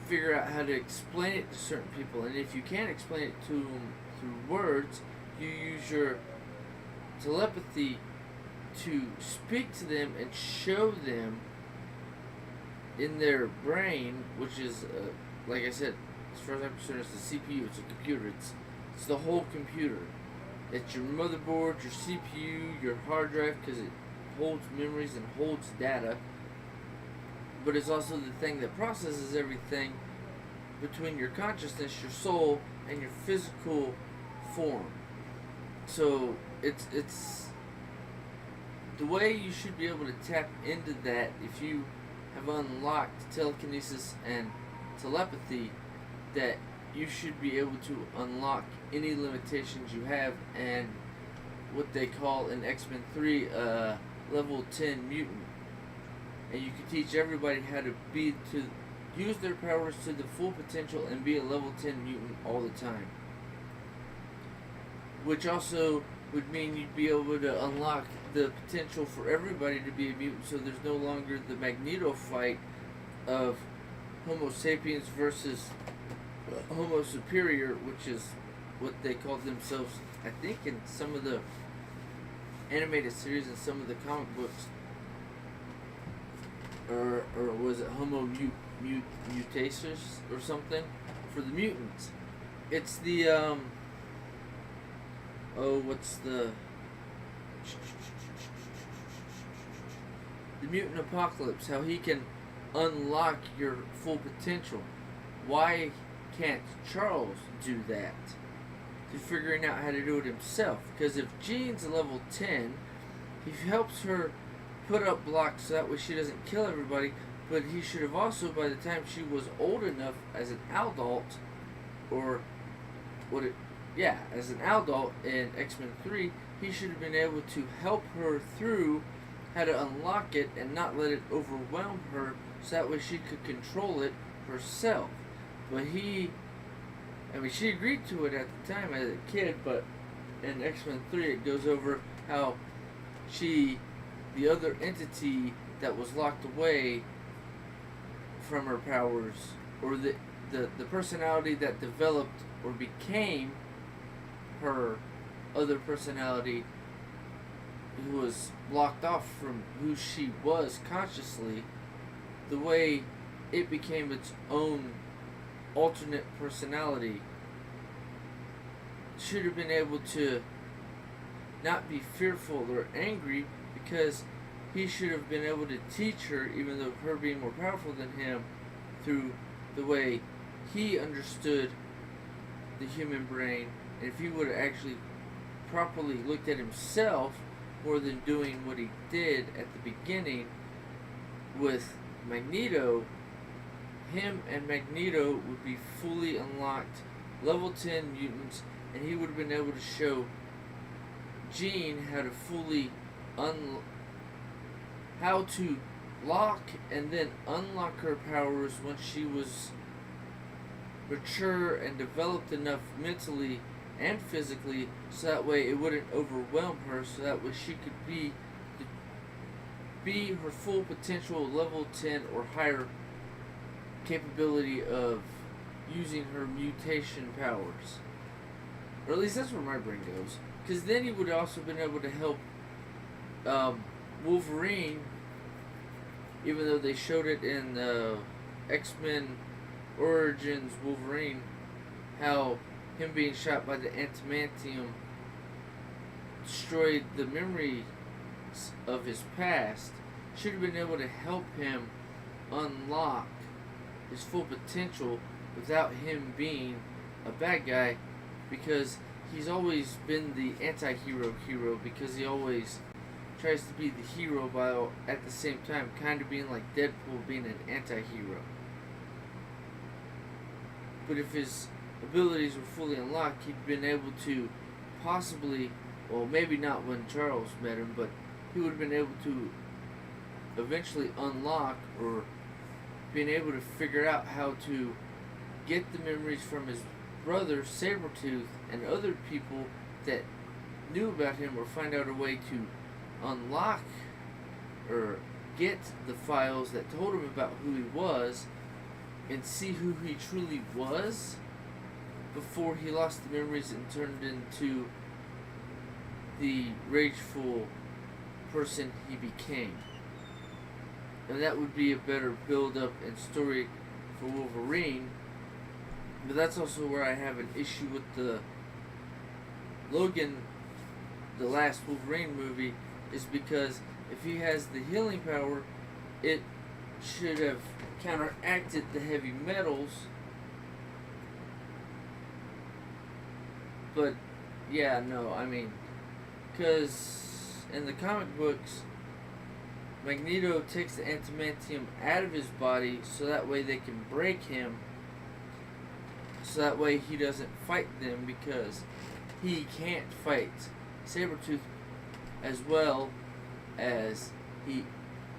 figure out how to explain it to certain people, and if you can't explain it to them through words, you use your telepathy to speak to them and show them in their brain, which is like I said, as far as I'm concerned, it's the CPU. It's a computer. It's the whole computer. It's your motherboard, your CPU, your hard drive, because it holds memories and holds data. But it's also the thing that processes everything between your consciousness, your soul, and your physical form. So it's the way you should be able to tap into that. If you have unlocked telekinesis and telepathy, that you should be able to unlock any limitations you have, and what they call in X-Men 3 level 10 mutant. And you can teach everybody how to use their powers to the full potential and be a level 10 mutant all the time. Which also would mean you'd be able to unlock the potential for everybody to be a mutant, so there's no longer the Magneto fight of Homo sapiens versus Homo superior, which is what they called themselves, I think, in some of the animated series and some of the comic books. Or was it Homo mutatus or something for the mutants? It's the what's the mutant apocalypse? How he can unlock your full potential. why can't Charles do that? To figuring out how to do it himself. Because if Jean's a level 10, he helps her put up blocks so that way she doesn't kill everybody, but he should have also, by the time she was old enough as an adult, as an adult in X-Men 3, he should have been able to help her through how to unlock it and not let it overwhelm her so that way she could control it herself. But she agreed to it at the time as a kid, but in X-Men 3 it goes over how the other entity that was locked away from her powers, or the personality that developed or became her other personality, who was blocked off from who she was consciously, the way it became its own alternate personality, should have been able to not be fearful or angry, because he should have been able to teach her, even though her being more powerful than him, through the way he understood the human brain. And if he would have actually properly looked at himself more than doing what he did at the beginning with Magneto, him and Magneto would be fully unlocked level 10 mutants, and he would have been able to show Jean how to fully how to lock and then unlock her powers when she was mature and developed enough mentally and physically, so that way it wouldn't overwhelm her, so that way she could be her full potential level 10 or higher capability of using her mutation powers. Or at least that's where my brain goes. Because then he would also been able to help Wolverine, even though they showed it in X-Men Origins Wolverine, how him being shot by the adamantium destroyed the memories of his past. Should have been able to help him unlock his full potential without him being a bad guy, because he's always been the anti-hero hero, because he always tries to be the hero by at the same time kind of being like Deadpool being an anti-hero. But if his abilities were fully unlocked, he'd been able to possibly, well, maybe not when Charles met him, but he would have been able to eventually unlock, or being able to figure out how to get the memories from his brother Sabretooth and other people that knew about him, or find out a way to unlock or get the files that told him about who he was and see who he truly was before he lost the memories and turned into the rageful person he became. And that would be a better build-up and story for Wolverine. But that's also where I have an issue with the Logan, the last Wolverine movie, is because if he has the healing power, it should have counteracted the heavy metals. But, yeah, no, I mean, because in the comic books, Magneto takes the adamantium out of his body so that way they can break him, so that way he doesn't fight them, because he can't fight Sabretooth as well as he,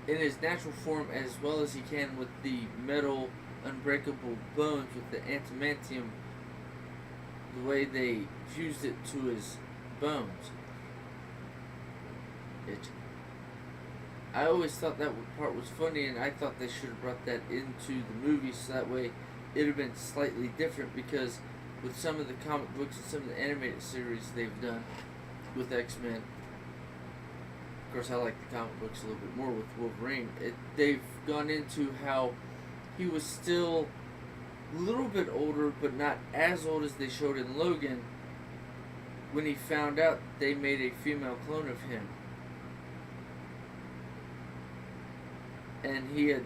in his natural form, as well as he can with the metal unbreakable bones with the adamantium, the way they fused it to his bones. I always thought that part was funny, and I thought they should have brought that into the movie, so that way it would have been slightly different, because with some of the comic books and some of the animated series they've done with X-Men, of course I like the comic books a little bit more with Wolverine, they've gone into how he was still a little bit older, but not as old as they showed in Logan, when he found out they made a female clone of him. And he had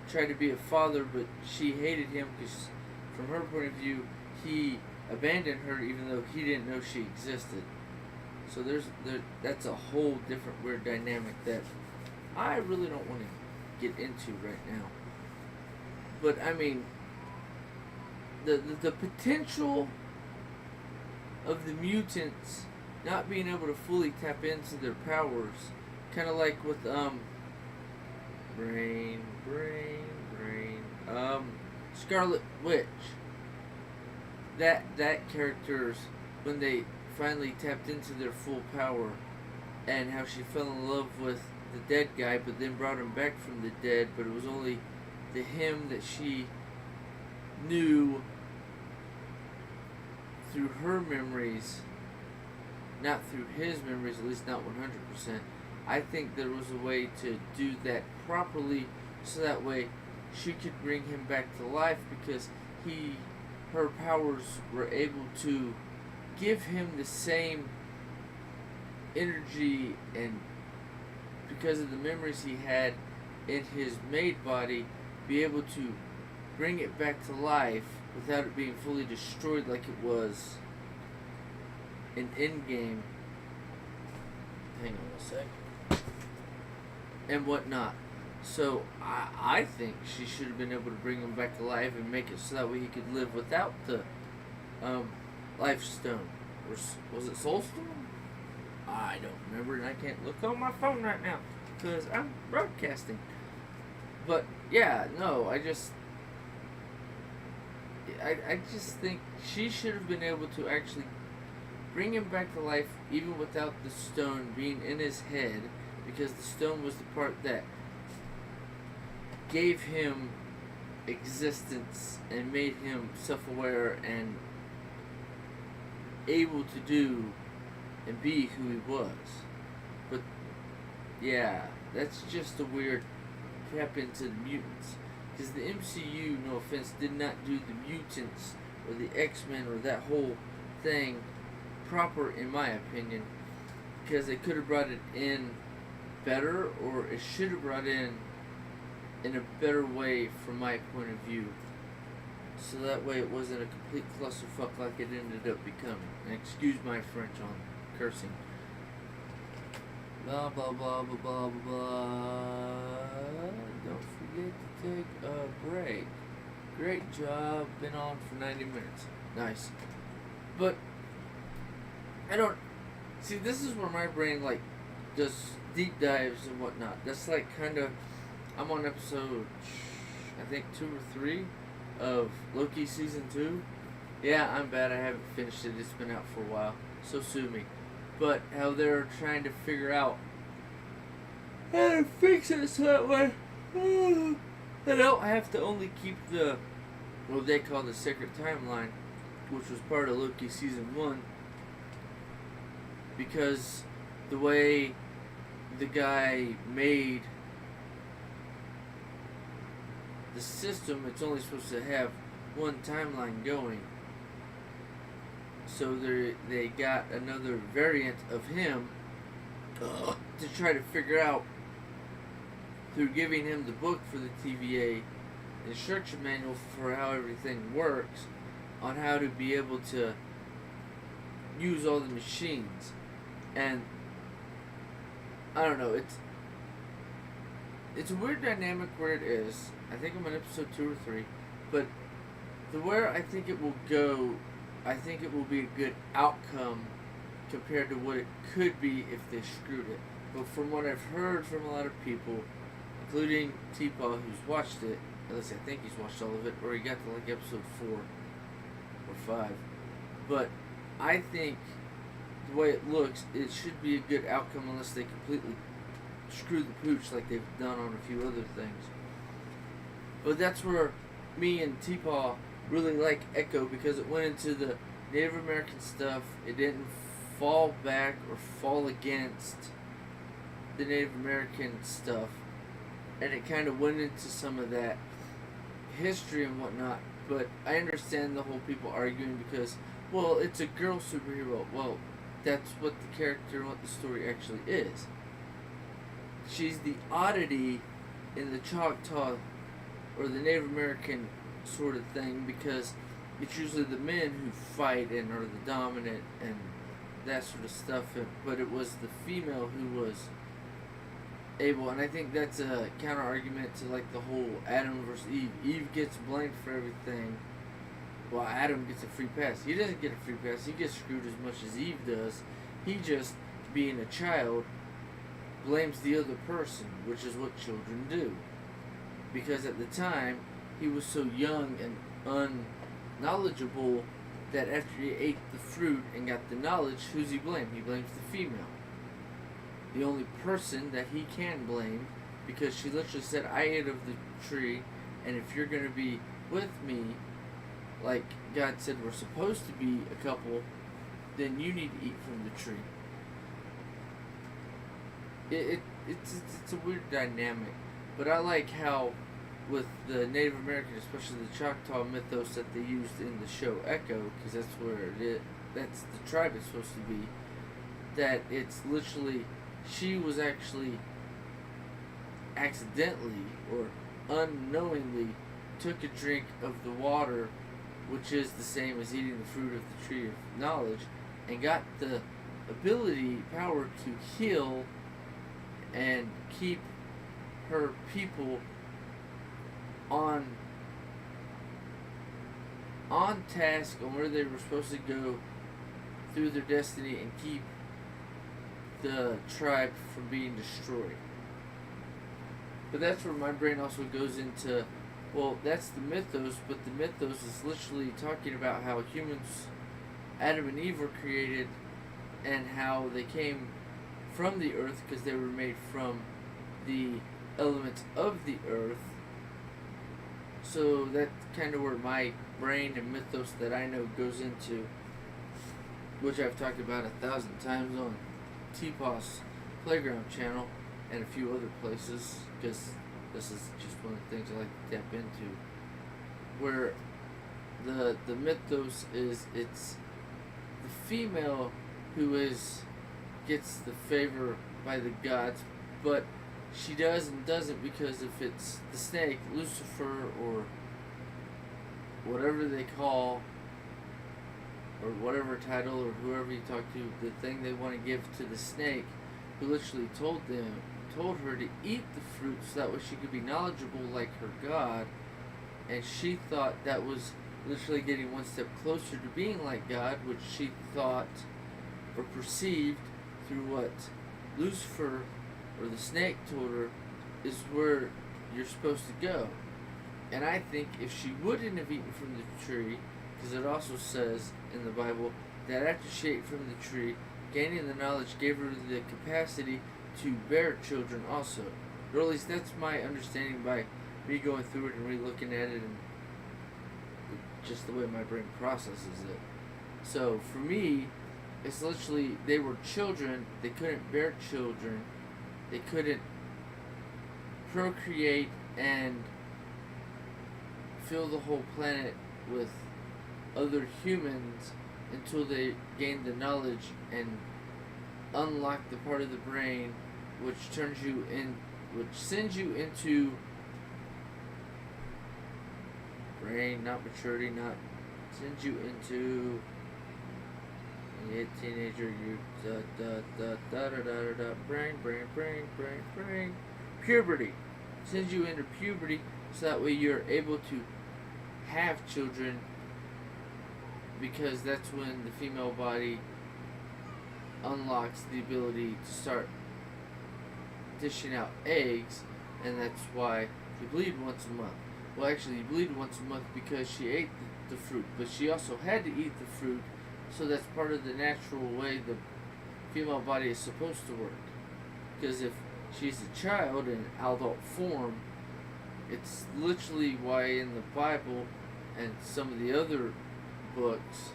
tried to be a father, but she hated him because from her point of view, he abandoned her even though he didn't know she existed. So that's a whole different weird dynamic that I really don't want to get into right now. But I mean, the potential of the mutants not being able to fully tap into their powers, kind of like with Scarlet Witch. That character's, when they finally tapped into their full power, and how she fell in love with the dead guy, but then brought him back from the dead, but it was only the him that she knew through her memories, not through his memories, at least not 100%. I think there was a way to do that properly, so that way she could bring him back to life, because her powers were able to give him the same energy, and because of the memories he had in his maid body, be able to bring it back to life without it being fully destroyed like it was in Endgame. Hang on a sec. And whatnot. So I think she should have been able to bring him back to life and make it so that way he could live without the Life Stone. Or was it Soul Stone? I don't remember, and I can't look on my phone right now because I'm broadcasting. But yeah, no, I just think she should have been able to actually bring him back to life even without the stone being in his head, because the stone was the part that gave him existence and made him self-aware and able to do and be who he was. But yeah, that's just a weird tap into the mutants, because the MCU, no offense, did not do the mutants or the X-Men or that whole thing proper, in my opinion, because they could have brought it in better, or it should have brought in a better way from my point of view, so that way it wasn't a complete clusterfuck like it ended up becoming. And excuse my French on cursing. Blah blah blah blah blah blah. Don't forget to take a break. Great job, been on for 90 minutes. Nice. But I don't see, this is where my brain like does deep dives and whatnot. That's like kind of, I'm on episode I think 2 or 3 of Loki season 2. Yeah, I'm bad, I haven't finished it. It's been out for a while, so sue me. But how they're trying to figure out how to fix it so that way I don't have to only keep the, what they call the sacred timeline, which was part of Loki season 1, because the way the guy made the system, it's only supposed to have one timeline going. So they got another variant of him to try to figure out, through giving him the book for the TVA, instruction manual for how everything works, on how to be able to use all the machines. And I don't know, it's a weird dynamic where it is. I think I'm on episode 2 or 3, but where I think it will go, I think it will be a good outcome compared to what it could be if they screwed it. But from what I've heard from a lot of people, including TPAW, who's watched it, at least I think he's watched all of it, or he got to like episode 4 or 5. But I think the way it looks, it should be a good outcome unless they completely screw the pooch like they've done on a few other things. But that's where me and TPAW really like Echo, because it went into the Native American stuff. It didn't fall back or fall against the Native American stuff, and it kind of went into some of that history and whatnot. But I understand the whole people arguing because, well, it's a girl superhero. Well, that's what the character and what the story actually is. She's the oddity in the Choctaw or the Native American sort of thing, because it's usually the men who fight and are the dominant and that sort of stuff, but it was the female who was able, and I think that's a counter argument to like the whole Adam versus Eve. Eve gets blamed for everything, while Adam gets a free pass. He doesn't get a free pass. He gets screwed as much as Eve does. He just, being a child, blames the other person, which is what children do. Because at the time, he was so young and unknowledgeable that after he ate the fruit and got the knowledge, who's he blame? He blames the female. The only person that he can blame, because she literally said, I ate of the tree, and if you're going to be with me, like God said we're supposed to be a couple, then you need to eat from the tree. It's a weird dynamic, but I like how with the Native American, especially the Choctaw mythos that they used in the show Echo, because that's where that's the tribe it's supposed to be, that it's literally, she was actually accidentally or unknowingly took a drink of the water, which is the same as eating the fruit of the tree of knowledge, and got the power to heal and keep her people on task on where they were supposed to go through their destiny and keep the tribe from being destroyed. But that's where my brain also goes into, well, that's the mythos, but the mythos is literally talking about how humans, Adam and Eve, were created and how they came from the earth because they were made from the elements of the earth. So that's kind of where my brain and mythos that I know goes into, which I've talked about 1,000 times on TPAW's Playground channel and a few other places, because this is just one of the things I like to tap into, where the mythos is, it's the female who gets the favor by the gods, but she does and doesn't, because if it's the snake, Lucifer, or whatever they call, or whatever title, or whoever you talk to, the thing they want to give to the snake, who literally told her to eat the fruit so that way she could be knowledgeable like her God, and she thought that was literally getting one step closer to being like God, which she thought or perceived through what Lucifer or the snake told her is where you're supposed to go. And I think if she wouldn't have eaten from the tree, because it also says in the Bible that after she ate from the tree, gaining the knowledge gave her the capacity to bear children also. Or at least that's my understanding by me going through it and re-looking at it and just the way my brain processes it. So for me, it's literally, they were children, they couldn't bear children, they couldn't procreate and fill the whole planet with other humans until they gained the knowledge and unlock the part of the brain which sends you into brain, not maturity, not sends you into teenager, you brain, puberty. Sends you into puberty so that way you're able to have children, because that's when the female body unlocks the ability to start dishing out eggs, and that's why you bleed once a month. Well, actually, you bleed once a month because she ate the fruit, but she also had to eat the fruit, so that's part of the natural way the female body is supposed to work. Because if she's a child in adult form, it's literally why in the Bible and some of the other books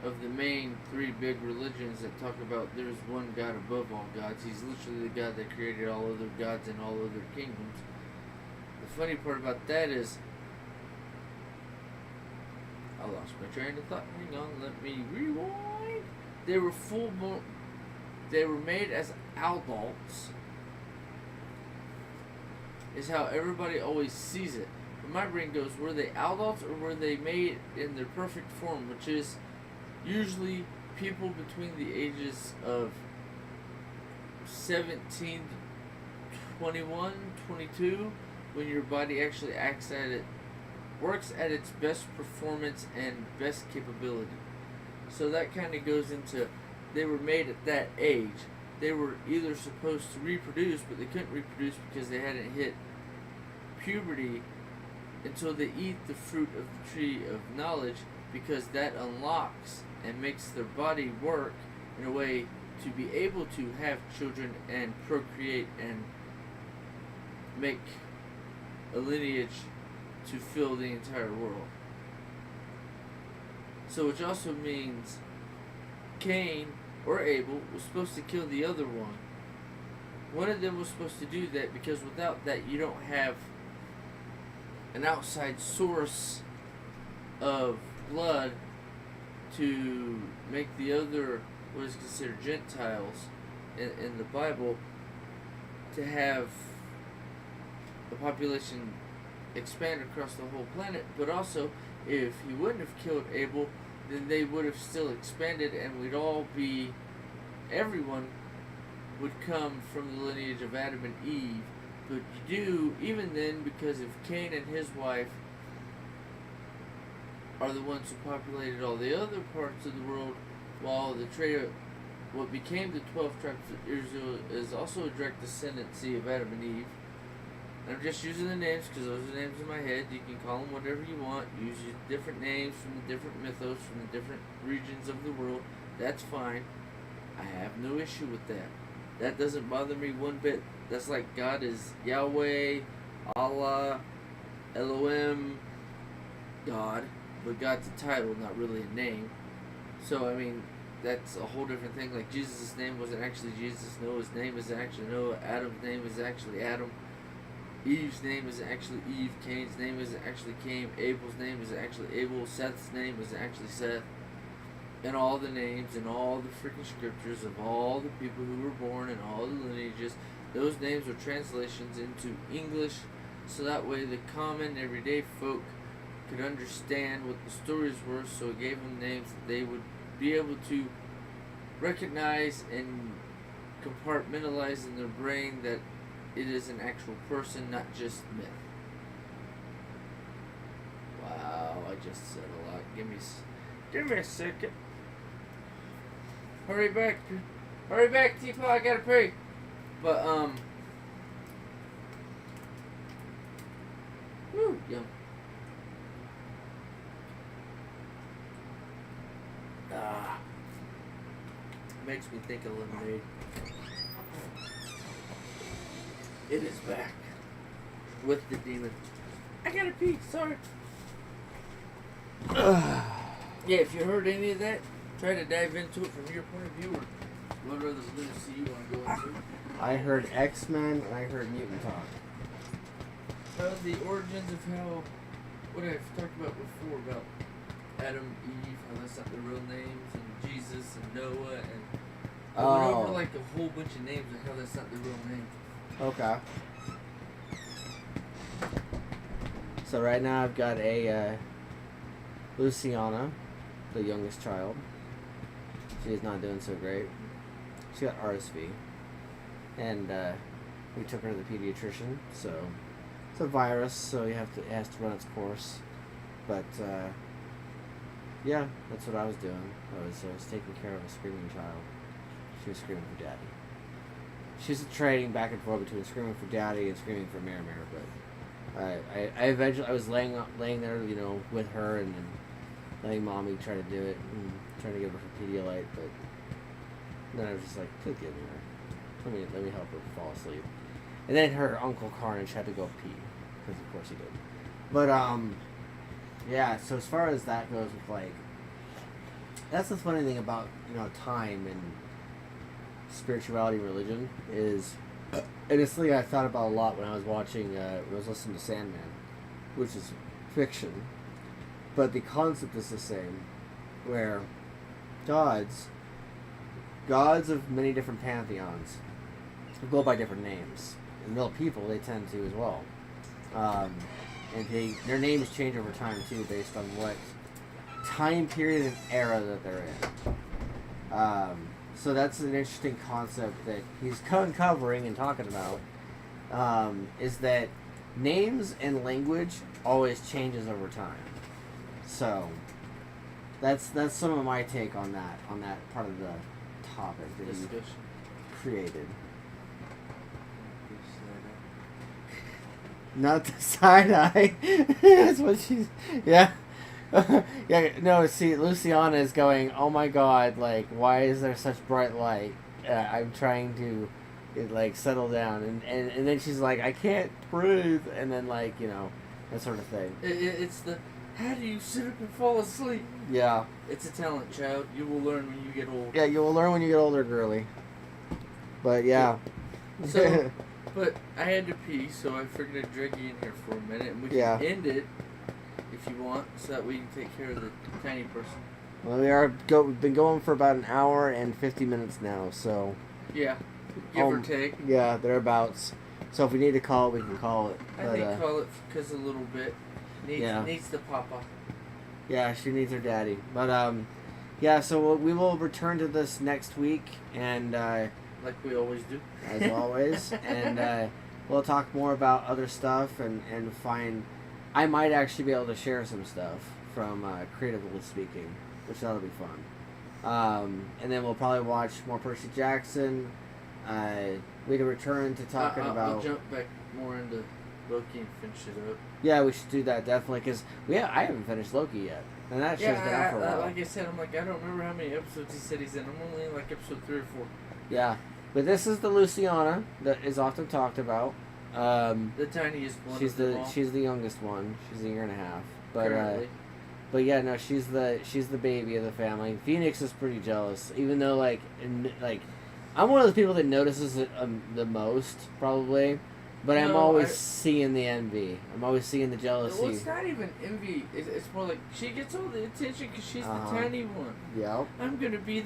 of the main three big religions that talk about there's one God above all gods, he's literally the God that created all other gods and all other kingdoms. The funny part about that is, I lost my train of thought. Hang on, let me rewind. They were full-born. They were made as adults, is how everybody always sees it. But my brain goes, were they outlaws or were they made in their perfect form, which is usually people between the ages of 17 to 21, 22, when your body actually works at its best performance and best capability. So that kind of goes into, they were made at that age. They were either supposed to reproduce, but they couldn't reproduce because they hadn't hit puberty until they eat the fruit of the tree of knowledge, because that unlocks and makes their body work in a way to be able to have children and procreate and make a lineage to fill the entire world. So which also means Cain or Abel was supposed to kill the other one. One of them was supposed to do that, because without that you don't have an outside source of blood to make the other, what is considered Gentiles in the Bible, to have the population expand across the whole planet. But also, if he wouldn't have killed Abel, then they would have still expanded, and everyone would come from the lineage of Adam and Eve. But you do, even then, because if Cain and his wife are the ones who populated all the other parts of the world, while what became the 12 tribes of Israel is also a direct descendancy of Adam and Eve. And I'm just using the names because those are the names in my head. You can call them whatever you want. Use your different names from the different mythos, from the different regions of the world. That's fine. I have no issue with that. That doesn't bother me one bit. That's like God is Yahweh, Allah, Elohim, God. But God's a title, not really a name. So, I mean, that's a whole different thing. Like, Jesus' name wasn't actually Jesus. Noah's name isn't actually Noah. Adam's name is actually Adam. Eve's name isn't actually Eve. Cain's name isn't actually Cain. Abel's name isn't actually Abel. Seth's name isn't actually Seth. And all the names and all the freaking scriptures of all the people who were born and all the lineages, those names are translations into English, so that way the common everyday folk could understand what the stories were, so it gave them names that they would be able to recognize and compartmentalize in their brain that it is an actual person, not just myth. Wow, I just said a lot. Give me a second. Hurry back, TPAW, I gotta pray. But, woo, yum. Makes me think of lemonade. It is back. With the demon. I gotta pee, sorry. Yeah, if you heard any of that, try to dive into it from your point of view, or what other lunacy you want to go into. I heard X-Men and I heard Mutant Talk. The origins of how, what I've talked about before, about Adam, Eve, how that's not their real names, and Jesus and Noah, and I went over like a whole bunch of names and how that's not their real names. Okay. So right now I've got a Luciana, the youngest child. She is not doing so great. She got RSV, and we took her to the pediatrician. So it's a virus, so it has to run its course. But yeah, that's what I was doing. I was taking care of a screaming child. She was screaming for daddy. She's trading back and forth between screaming for daddy and screaming for Mirror, but I eventually, I was laying there, with her and letting mommy try to do it and trying to give her Pedialyte, but then I was just like, please give me her. Let me help her fall asleep. And then her uncle Karnage had to go pee, because of course he did. But yeah. So as far as that goes, with like, that's the funny thing about time and spirituality and religion is, and it's something I thought about a lot when I was watching, when I was listening to Sandman, which is fiction, but the concept is the same, where gods of many different pantheons go by different names, and real people, they tend to as well. and their names change over time too, based on what time period and era that they're in. So that's an interesting concept that he's uncovering and talking about. Is that names and language always changes over time. So that's some of my take on that part of the topic that he created. Not the side eye. That's what she's. Yeah. Yeah. No. See, Luciana is going, oh my god! Like, why is there such bright light? I'm trying to, settle down, and then she's like, I can't breathe, and then that sort of thing. It's the. How do you sit up and fall asleep? Yeah. It's a talent, child. You will learn when you get old. Yeah, you will learn when you get older, girly. But yeah. So, but I had to pee, so I figured I'd drag you in here for a minute, and we can end it if you want, so that we can take care of the tiny person. Well, we've been going for about an hour and 50 minutes now, so. Yeah, give or take. Yeah, thereabouts. So if we need to call it, we can call it. I think call it because a little bit needs the papa. Yeah, she needs her daddy. But yeah. So we will return to this next week, and like we always do, as always, and we'll talk more about other stuff and find. I might actually be able to share some stuff from Creatively Speaking, which that'll be fun. And then we'll probably watch more Percy Jackson. We can return to talking about. We'll jump back more into Loki and finish it up. Yeah, we should do that definitely because I haven't finished Loki yet, and that show's been out for a while. Like I said, I don't remember how many episodes he said he's in. I'm only in episode 3 or 4. Yeah, but this is the Luciana that is often talked about. The tiniest one. She's the youngest one. She's a year and a half. But yeah, no, she's the baby of the family. Phoenix is pretty jealous, even though I'm one of the people that notices it the most probably. But I'm always seeing the envy. I'm always seeing the jealousy. Well, it's not even envy. It's more like she gets all the attention because she's the tiny one. Yeah. I'm gonna be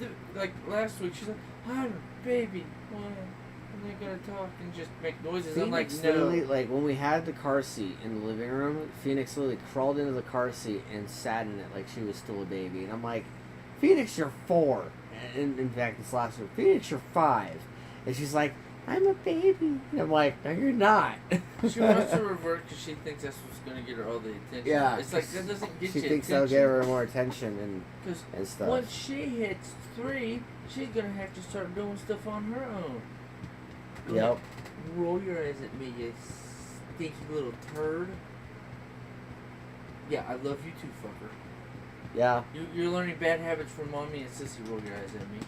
last week. She's like, I'm a baby. And they're gonna talk and just make noises. Phoenix, I'm like, no. When we had the car seat in the living room, Phoenix literally crawled into the car seat and sat in it like she was still a baby. And I'm like, Phoenix, you're 4. And in fact, this last week, Phoenix, you're 5. And she's like, I'm a baby. And I'm like, no, you're not. She wants to revert because she thinks that's what's going to get her all the attention. Yeah. It's like, that doesn't get you attention. She thinks that'll get her more attention and stuff. Once she hits 3, she's going to have to start doing stuff on her own. Yep. Roll your eyes at me, you stinky little turd. Yeah, I love you too, fucker. Yeah. You're learning bad habits from mommy and sissy. Roll your eyes at me.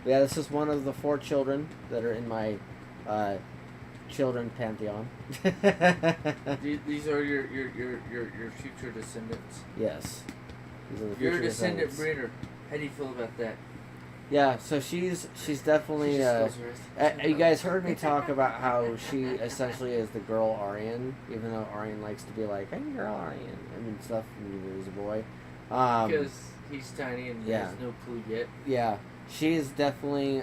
Yeah, this is one of the 4 children that are in my children pantheon. These are your future descendants. Yes. These are the You're a descendant breeder. How do you feel about that? Yeah, so she's definitely. You guys heard me talk about how she essentially is the girl Aryan, even though Aryan likes to be like, "Hey, girl Aryan," and stuff when he was a boy. Because he's tiny and he has no clue yet. Yeah. She is definitely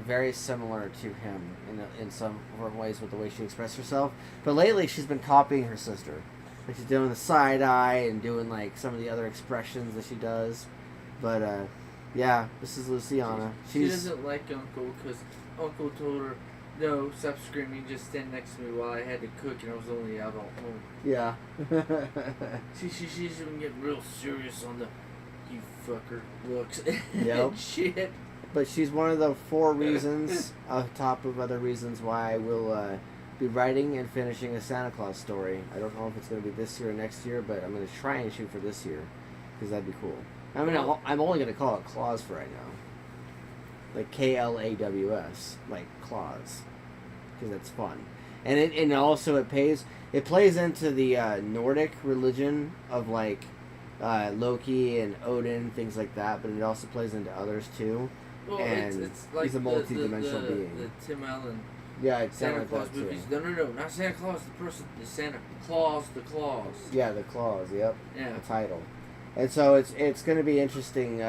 very similar to him in some ways with the way she expresses herself. But lately, she's been copying her sister. She's doing the side eye and doing some of the other expressions that she does. But yeah, this is Luciana. She doesn't like Uncle because Uncle told her, "No, stop screaming. Just stand next to me while I had to cook and I was only out at home." Yeah. She's been getting real serious on the "you fucker" looks. Yep. Shit. But she's one of the 4 reasons, on top of other reasons, why I will be writing and finishing a Santa Claus story. I don't know if it's going to be this year or next year, but I'm going to try and shoot for this year because that'd be cool. I mean, I'm only going to call it Claus for right now. Like Klaws, like Claus, because that's fun. And also it plays into the Nordic religion of Loki and Odin, things like that, but it also plays into others too. Well, and it's like he's a multi-dimensional being. The Tim Allen Santa Claus movies. No, not Santa Claus the person, the Santa Claus, the Claus. Yeah, the Claus, yep. Yeah. The title. And so it's going to be interesting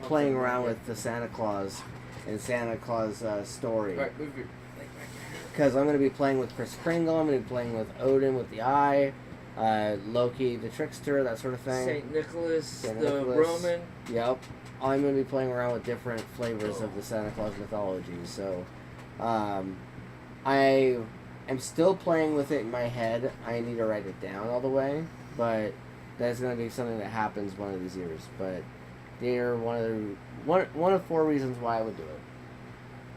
playing around with the Santa Claus and Santa Claus story. Right, move your leg back. Because I'm going to be playing with Kris Kringle, I'm going to be playing with Odin with the eye. Loki the Trickster, that sort of thing. Saint Nicholas, the Roman. Yep. I'm going to be playing around with different flavors of the Santa Claus mythology. So, I am still playing with it in my head. I need to write it down all the way, but that's going to be something that happens one of these years. But they're one of 4 reasons why I would do it.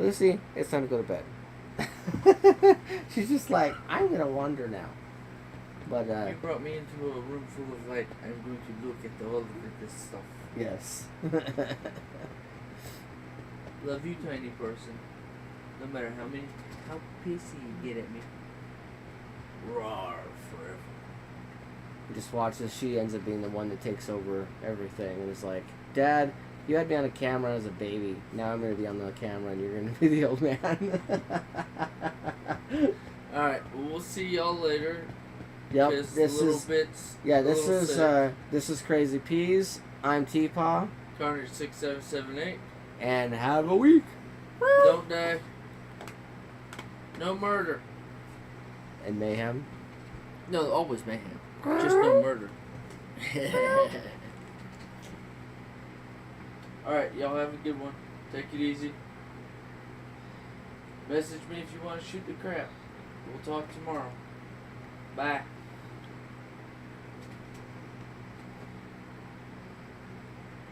Lucy, it's time to go to bed. She's just like, I'm going to wander now. But you brought me into a room full of light. I'm going to look at all of this stuff. Yes. Love you, tiny person. No matter how pissy you get at me. Roar forever. Just watch as she ends up being the one that takes over everything and is like, Dad, you had me on a camera as a baby. Now I'm going to be on the camera and you're going to be the old man. Alright, well, we'll see y'all later. Yep, this is Crazy Peas. I'm TPAW. Karnage 6778. And have a week. Don't die. No murder. And mayhem. No, always mayhem. Just no murder. Alright, y'all have a good one. Take it easy. Message me if you want to shoot the crap. We'll talk tomorrow. Bye.